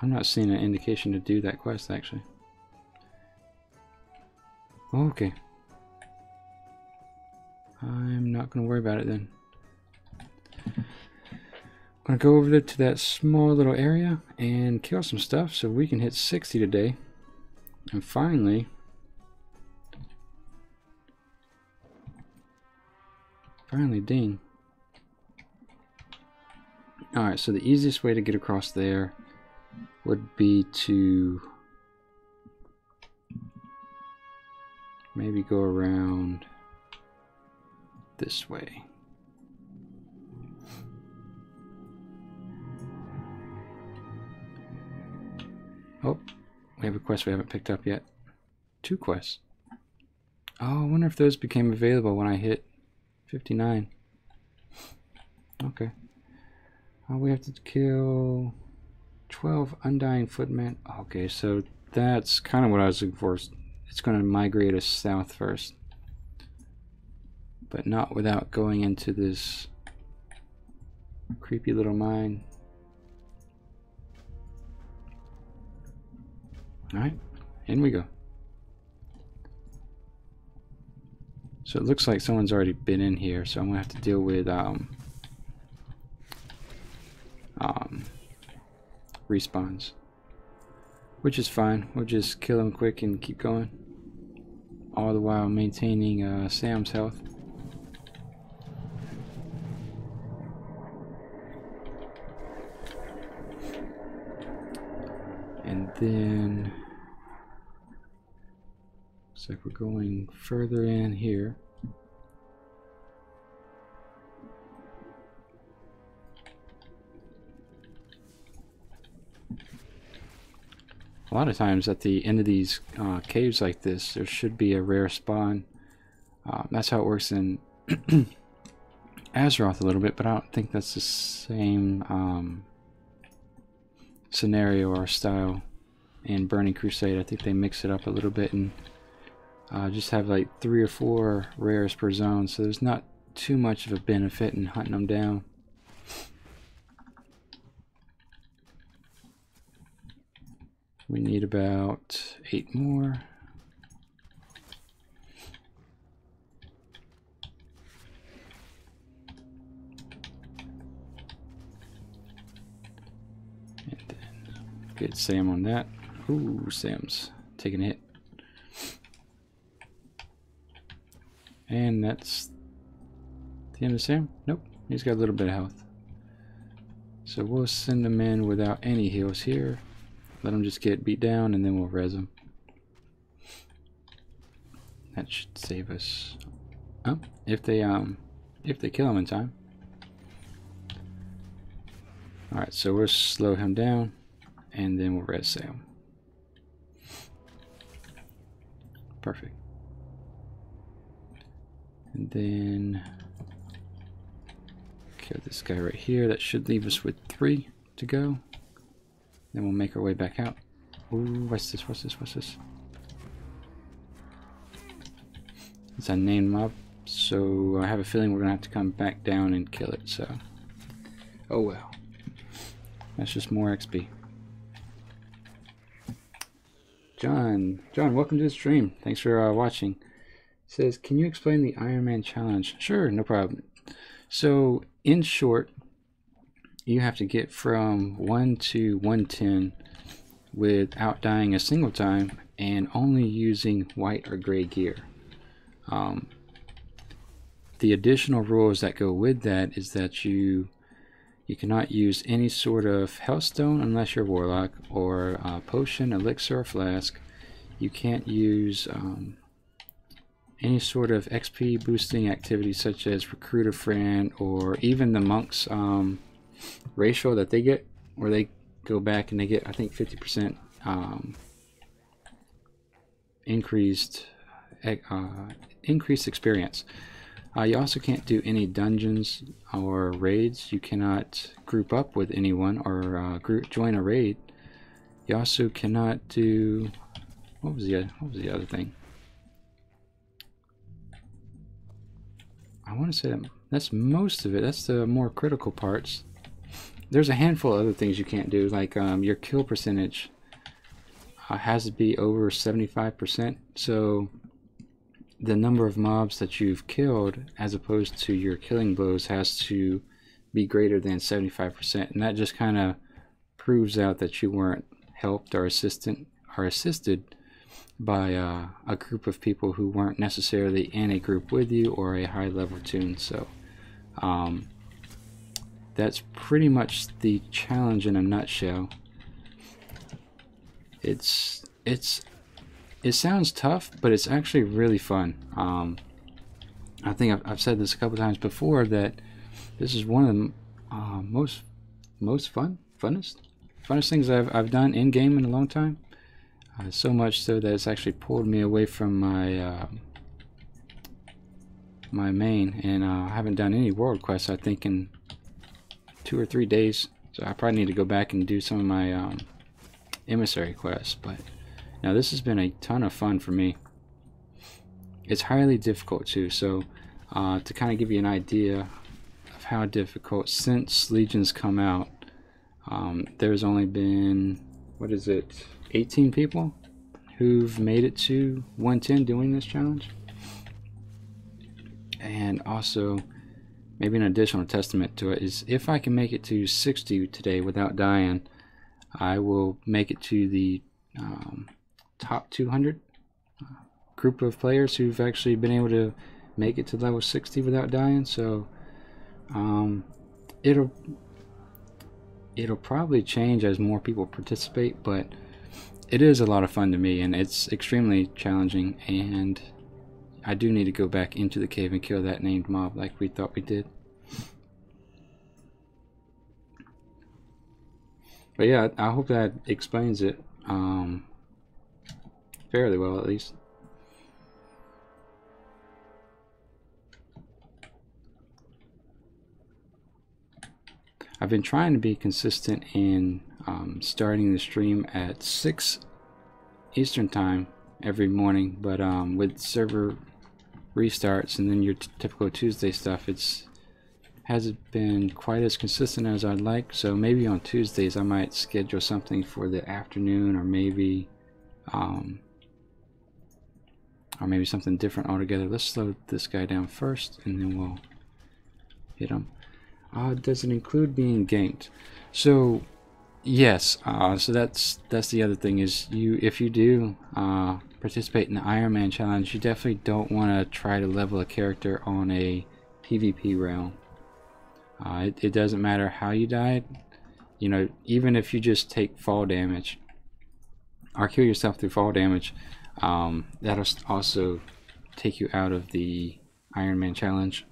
I'm not seeing an indication to do that quest actually. Okay. I'm not going to worry about it then. I'm going to go over there to that small little area and kill some stuff so we can hit 60 today. And finally, ding. Alright, so the easiest way to get across there would be to maybe go around this way. Oh, we have a quest we haven't picked up yet. 2 quests. Oh, I wonder if those became available when I hit 59. Okay. We have to kill 12 Undying Footmen. Okay, so that's kind of what I was looking for. It's going to migrate us south first. But not without going into this creepy little mine. Alright, in we go. So it looks like someone's already been in here, so I'm going to have to deal with respawns. Which is fine. We'll just kill them quick and keep going. All the while maintaining Sam's health. And then looks like we're going further in here. a lot of times at the end of these caves like this, there should be a rare spawn. That's how it works in Azeroth a little bit, but I don't think that's the same scenario or style in Burning Crusade. I think they mix it up a little bit and just have like 3 or 4 rares per zone, so there's not too much of a benefit in hunting them down. We need about 8 more. And then get Sam on that. Ooh, Sam's taking a hit. And that's the end of Sam. Nope, he's got a little bit of health. So we'll send him in without any heals here. Let him just get beat down, and then we'll res him. That should save us. Oh, if they kill him in time. All right, so we'll slow him down, and then we'll res Sam. Perfect. And then kill this guy right here. That should leave us with 3 to go. Then we'll make our way back out. Ooh, what's this? What's this? What's this? It's a named mob, so I have a feeling we're gonna have to come back down and kill it. So, oh well. That's just more XP. John, welcome to the stream. Thanks for watching. It says, can you explain the Ironman challenge? Sure, no problem. So, in short, you have to get from 1 to 110 without dying a single time and only using white or gray gear. The additional rules that go with that is that you cannot use any sort of healthstone unless you're a warlock, or potion, elixir, or flask. You can't use any sort of XP boosting activity such as recruit a friend, or even the monks ratio that they get, where they go back and they get, I think, 50% increased experience. You also can't do any dungeons or raids. You cannot group up with anyone or join a raid. You also cannot do, what was the other thing? I want to say that's most of it. That's the more critical parts. There's a handful of other things you can't do, like your kill percentage has to be over 75%. So the number of mobs that you've killed as opposed to your killing blows has to be greater than 75%, and that just kind of proves out that you weren't helped or assisted by a group of people who weren't necessarily in a group with you or a high level tune. So that's pretty much the challenge in a nutshell. It sounds tough, but it's actually really fun. I think I've said this a couple times before, that this is one of the funnest things I've done in game in a long time. So much so that it's actually pulled me away from my my main, and I haven't done any world quests, I think, in 2 or 3 days. So I probably need to go back and do some of my emissary quests. But now this has been a ton of fun for me. It's highly difficult too, so to kind of give you an idea of how difficult, since Legion's come out, there's only been, what is it, 18 people who've made it to 110 doing this challenge. And also, maybe an additional testament to it is, if I can make it to 60 today without dying, I will make it to the top 200 group of players who've actually been able to make it to level 60 without dying. So it'll probably change as more people participate, but it is a lot of fun to me, and it's extremely challenging, and I do need to go back into the cave and kill that named mob like we thought we did. But yeah, I hope that explains it. fairly well at least. I've been trying to be consistent in starting the stream at 6 Eastern time every morning, but with server restarts and then your typical Tuesday stuff, hasn't been quite as consistent as I'd like. So maybe on Tuesdays I might schedule something for the afternoon, or maybe something different altogether. Let's slow this guy down first and then we'll hit him. Does it include being ganked? So yes, so that's the other thing is, if you do participate in the Ironman challenge, you definitely don't want to try to level a character on a PvP realm. It doesn't matter how you died, you know, even if you just take fall damage or kill yourself through fall damage, that'll also take you out of the Ironman challenge.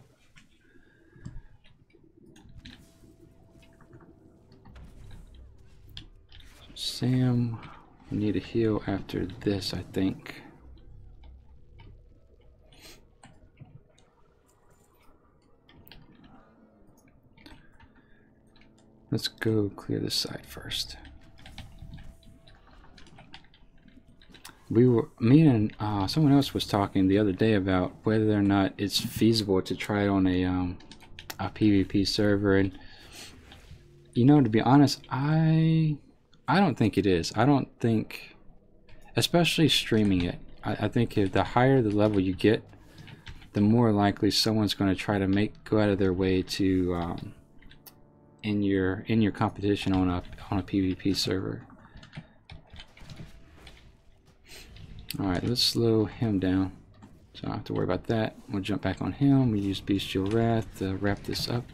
Sam, we need a heal after this, I think. Let's go clear this side first. Me and someone else was talking the other day about whether or not it's feasible to try it on a PvP server, and you know, to be honest, I don't think it is. I don't think, especially streaming it, I think if the higher the level you get, the more likely someone's going to try to go out of their way to in your competition on a PvP server. Alright, let's slow him down, so I don't have to worry about that. We'll jump back on him. We use Bestial Wrath to wrap this up.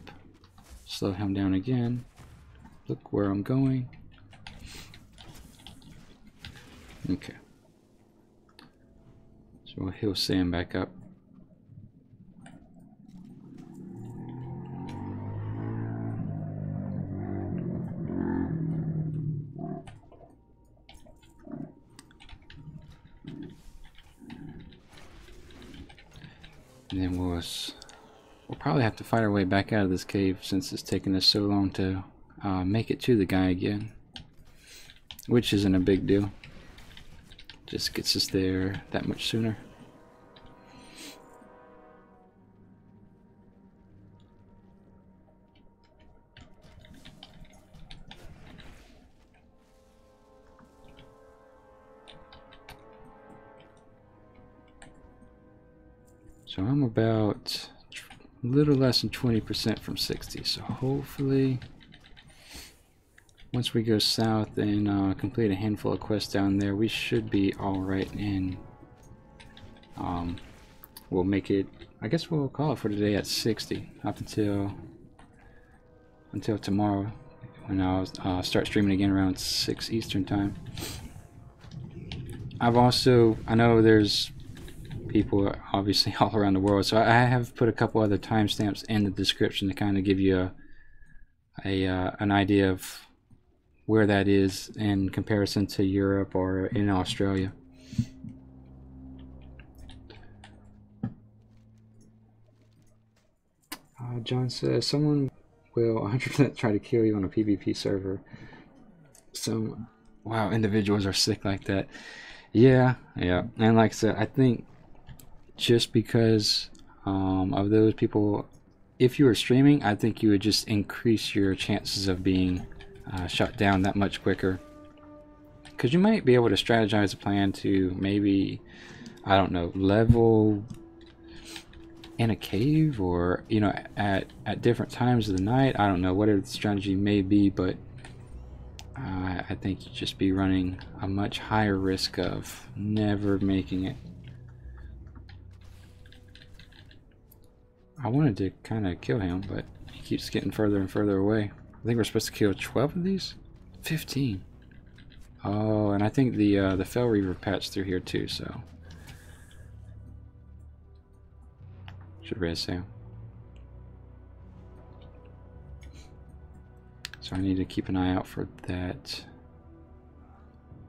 Slow him down again. Look where I'm going. Okay. So we'll heal Sam back up. And then we'll probably have to fight our way back out of this cave, since it's taken us so long to make it to the guy again, which isn't a big deal. Just gets us there that much sooner. So I'm about a little less than 20% from 60, so hopefully once we go south and complete a handful of quests down there, we should be alright, and we'll make it, I guess we'll call it for today at 60 up until tomorrow, when I'll start streaming again around 6 Eastern time. I know there's people obviously all around the world, so I have put a couple other timestamps in the description to kind of give you an idea of where that is in comparison to Europe or in Australia. John says someone will 100% try to kill you on a PvP server. Some wow, individuals are sick like that. Yeah, and like I said, I think just because of those people, if you were streaming, I think you would just increase your chances of being shut down that much quicker, because you might be able to strategize a plan to maybe, I don't know, level in a cave, or you know, at different times of the night. I don't know whatever the strategy may be, but I think you'd just be running a much higher risk of never making it. I wanted to kind of kill him, but he keeps getting further and further away. I think we're supposed to kill 12 of these? 15. Oh, and I think the Fell Reaver patched through here too, so should res Sam. So I need to keep an eye out for that.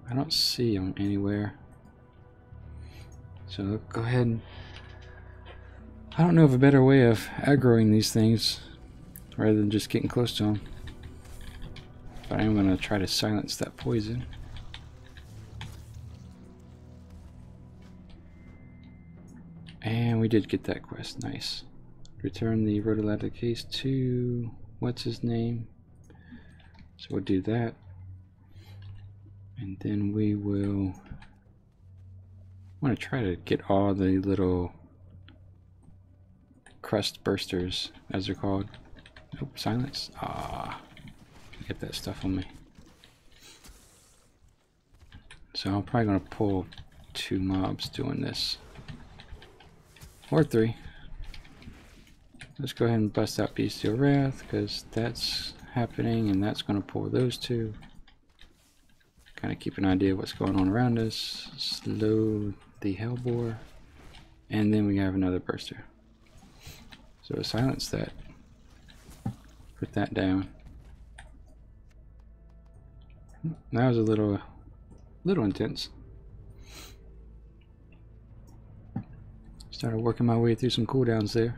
I don't see them anywhere. So go ahead. I don't know of a better way of aggroing these things rather than just getting close to them. But I am going to try to silence that poison. And we did get that quest. Nice. Return the rhodolite case to what's his name. So we'll do that. And then we will want to try to get all the little crust bursters, as they're called. Oh, silence. Ah, get that stuff on me. So I'm probably going to pull 2 mobs doing this. Or 3. Let's go ahead and bust out Bestial Wrath, because that's happening, and that's going to pull those 2. Kind of keep an idea of what's going on around us. Slow the Hellbore. And then we have another burster. So silence that. Put that down. That was a little intense. Started working my way through some cooldowns there.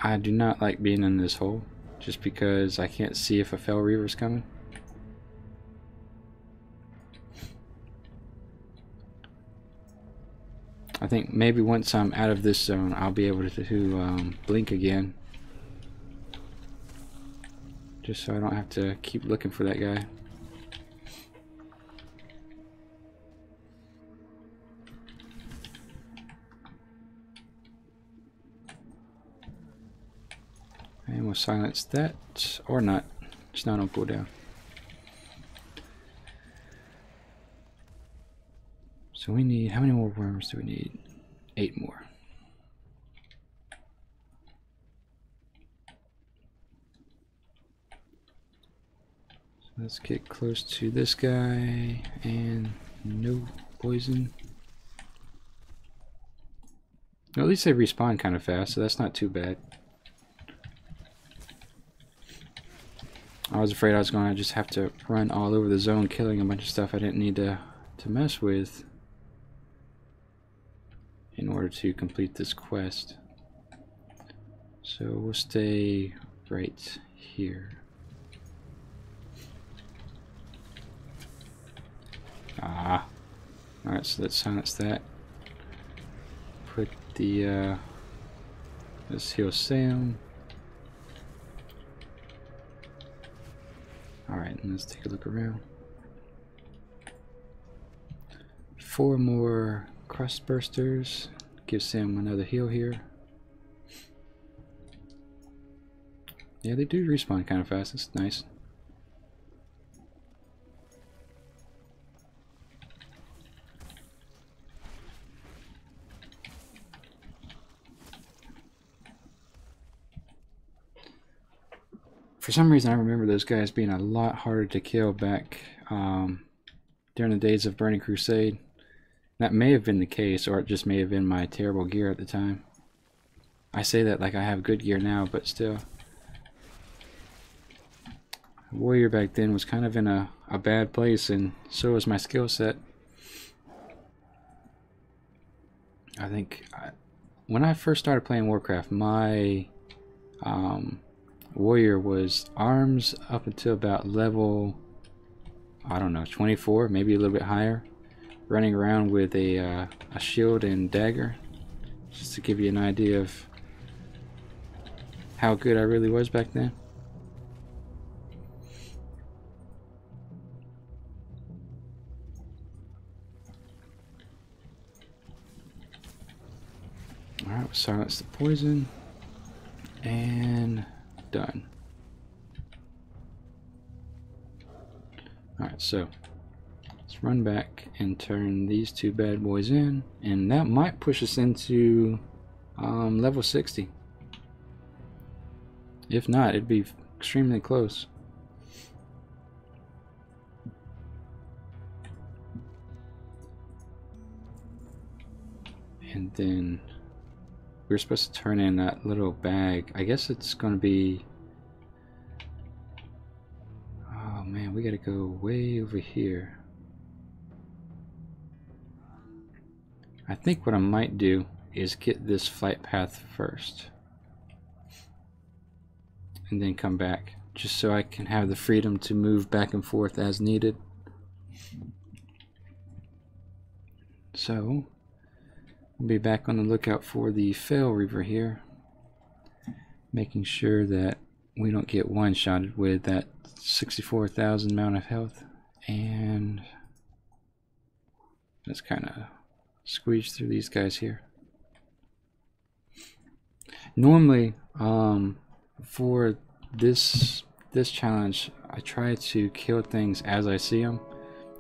I do not like being in this hole, just because I can't see if a Fell Reaver's coming. I think maybe once I'm out of this zone, I'll be able to blink again. Just so I don't have to keep looking for that guy. And we'll silence that, or not. It's not on cooldown. So we need, how many more worms do we need? 8 more. So let's get close to this guy, and no poison. Well, at least they respawn kind of fast, so that's not too bad. I was afraid I was going to just have to run all over the zone killing a bunch of stuff I didn't need to mess with in order to complete this quest. So we'll stay right here. Ah. Alright, so let's silence that. Put the let's heal Sam. Alright, let's take a look around. 4 more crust bursters. Give Sam another heal here. Yeah, they do respawn kind of fast. It's nice. For some reason, I remember those guys being a lot harder to kill back during the days of Burning Crusade. That may have been the case, or it just may have been my terrible gear at the time. I say that like I have good gear now, but still. Warrior back then was kind of in a bad place, and so was my skill set. I think when I first started playing Warcraft, my warrior was arms up until about level, I don't know, 24, maybe a little bit higher, running around with a shield and dagger, just to give you an idea of how good I really was back then. Alright, we'll silence the poison, and done. Alright, so let's run back and turn these 2 bad boys in, and that might push us into level 60. If not, it'd be extremely close. And then we're supposed to turn in that little bag. I guess it's going to be... Oh man, we gotta go way over here. I think what I might do is get this flight path first. And then come back. Just so I can have the freedom to move back and forth as needed. So, we'll be back on the lookout for the Fail Reaver here. Making sure that we don't get one-shotted with that 64,000 amount of health. And let's kind of squeeze through these guys here. Normally, for this challenge, I try to kill things as I see them,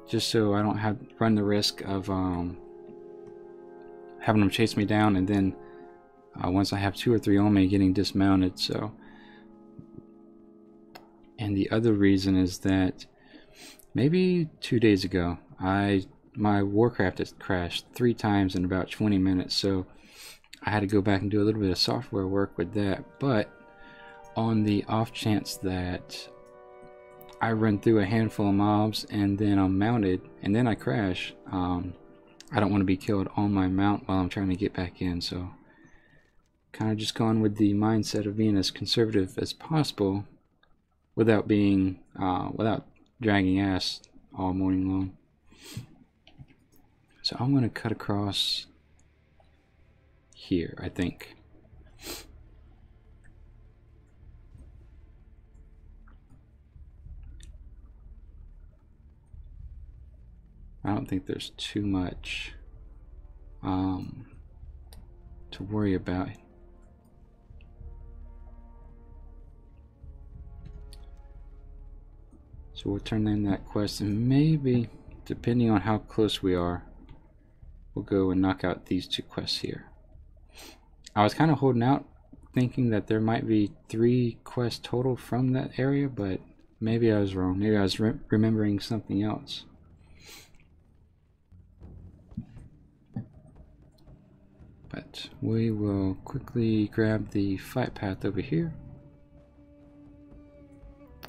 just so I don't run the risk of having them chase me down, and then once I have 2 or 3 on me, getting dismounted. So, and the other reason is that maybe 2 days ago, my Warcraft has crashed 3 times in about 20 minutes, so I had to go back and do a little bit of software work with that. But on the off chance that I run through a handful of mobs and then I'm mounted and then I crash, I don't want to be killed on my mount while I'm trying to get back in. So kind of just going with the mindset of being as conservative as possible without being without dragging ass all morning long. So I'm going to cut across here, I think. I don't think there's too much to worry about. So we'll turn in that quest, and maybe, depending on how close we are, we'll go and knock out these 2 quests here. I was kind of holding out, thinking that there might be 3 quests total from that area, but maybe I was wrong. Maybe I was remembering something else. But we will quickly grab the fight path over here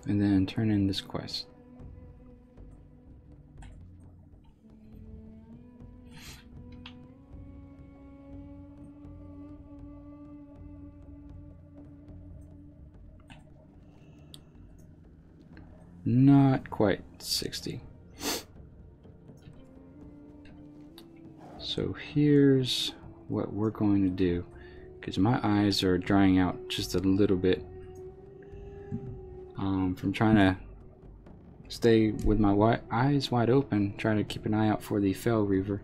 and then turn in this quest. Not quite 60. So here's what we're going to do, because my eyes are drying out just a little bit from trying to stay with my eyes wide open, trying to keep an eye out for the Fail Reaver.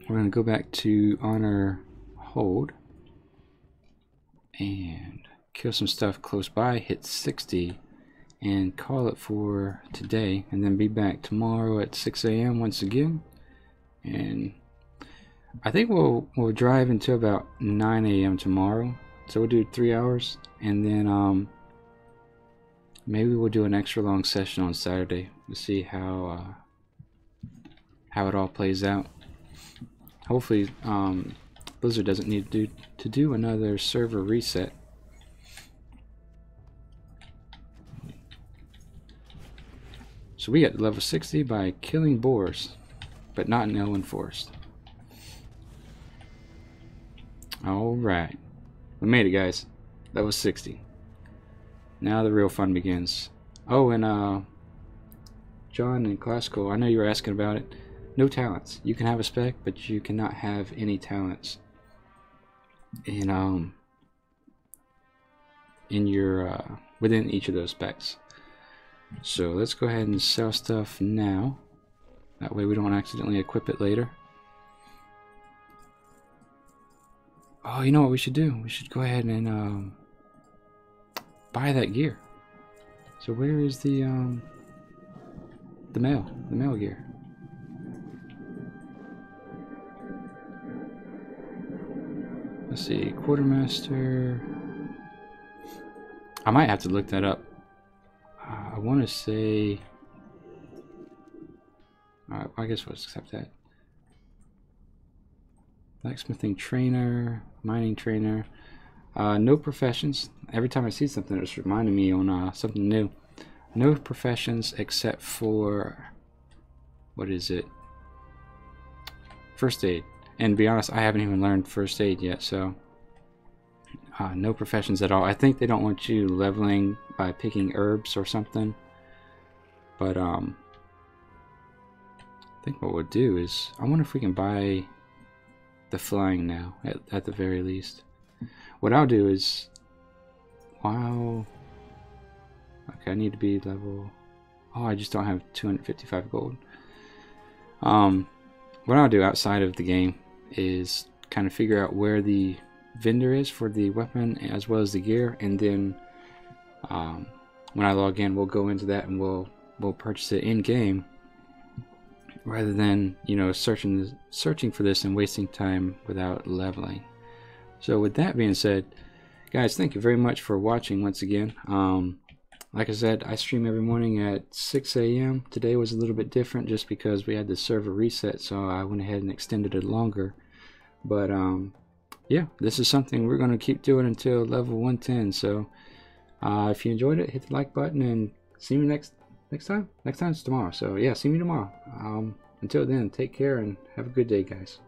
We're going to go back to Honor Hold and kill some stuff close by, hit 60 and call it for today, and then be back tomorrow at 6 a.m. once again. And I think we'll drive until about 9 a.m. tomorrow, so we'll do 3 hours, and then maybe we'll do an extra long session on Saturday to see how it all plays out. Hopefully Blizzard doesn't need to do another server reset. So we got level 60 by killing boars, but not in Elwyn Forest. Alright, we made it, guys. Level 60. Now the real fun begins. Oh, and John and Classical, I know you were asking about it. No talents. You can have a spec, but you cannot have any talents in your within each of those specs. So let's go ahead and sell stuff now. That way we don't accidentally equip it later. Oh, you know what we should do? We should go ahead and buy that gear. So where is the mail gear? Let's see, Quartermaster. I might have to look that up. I want to say. Alright, I guess we'll accept that. Blacksmithing trainer, mining trainer. No professions. Every time I see something, it's reminding me on something new. No professions except for, what is it? First aid. And to be honest, I haven't even learned first aid yet, so no professions at all. I think they don't want you leveling by picking herbs or something. But I think what we'll do is, I wonder if we can buy the flying now, at the very least. What I'll do is, wow. Okay, I need to be level. Oh, I just don't have 255 gold. What I'll do outside of the game is kind of figure out where the vendor is for the weapon as well as the gear, and then when I log in, we'll go into that and we'll purchase it in game, rather than, you know, searching for this and wasting time without leveling. So with that being said, guys, thank you very much for watching once again. Like I said, I stream every morning at 6 a.m. Today was a little bit different just because we had the server reset, so I went ahead and extended it longer. But yeah, this is something we're going to keep doing until level 110. So if you enjoyed it, hit the like button, and see me next time. Next time is tomorrow. So yeah, see me tomorrow. Until then, take care and have a good day, guys.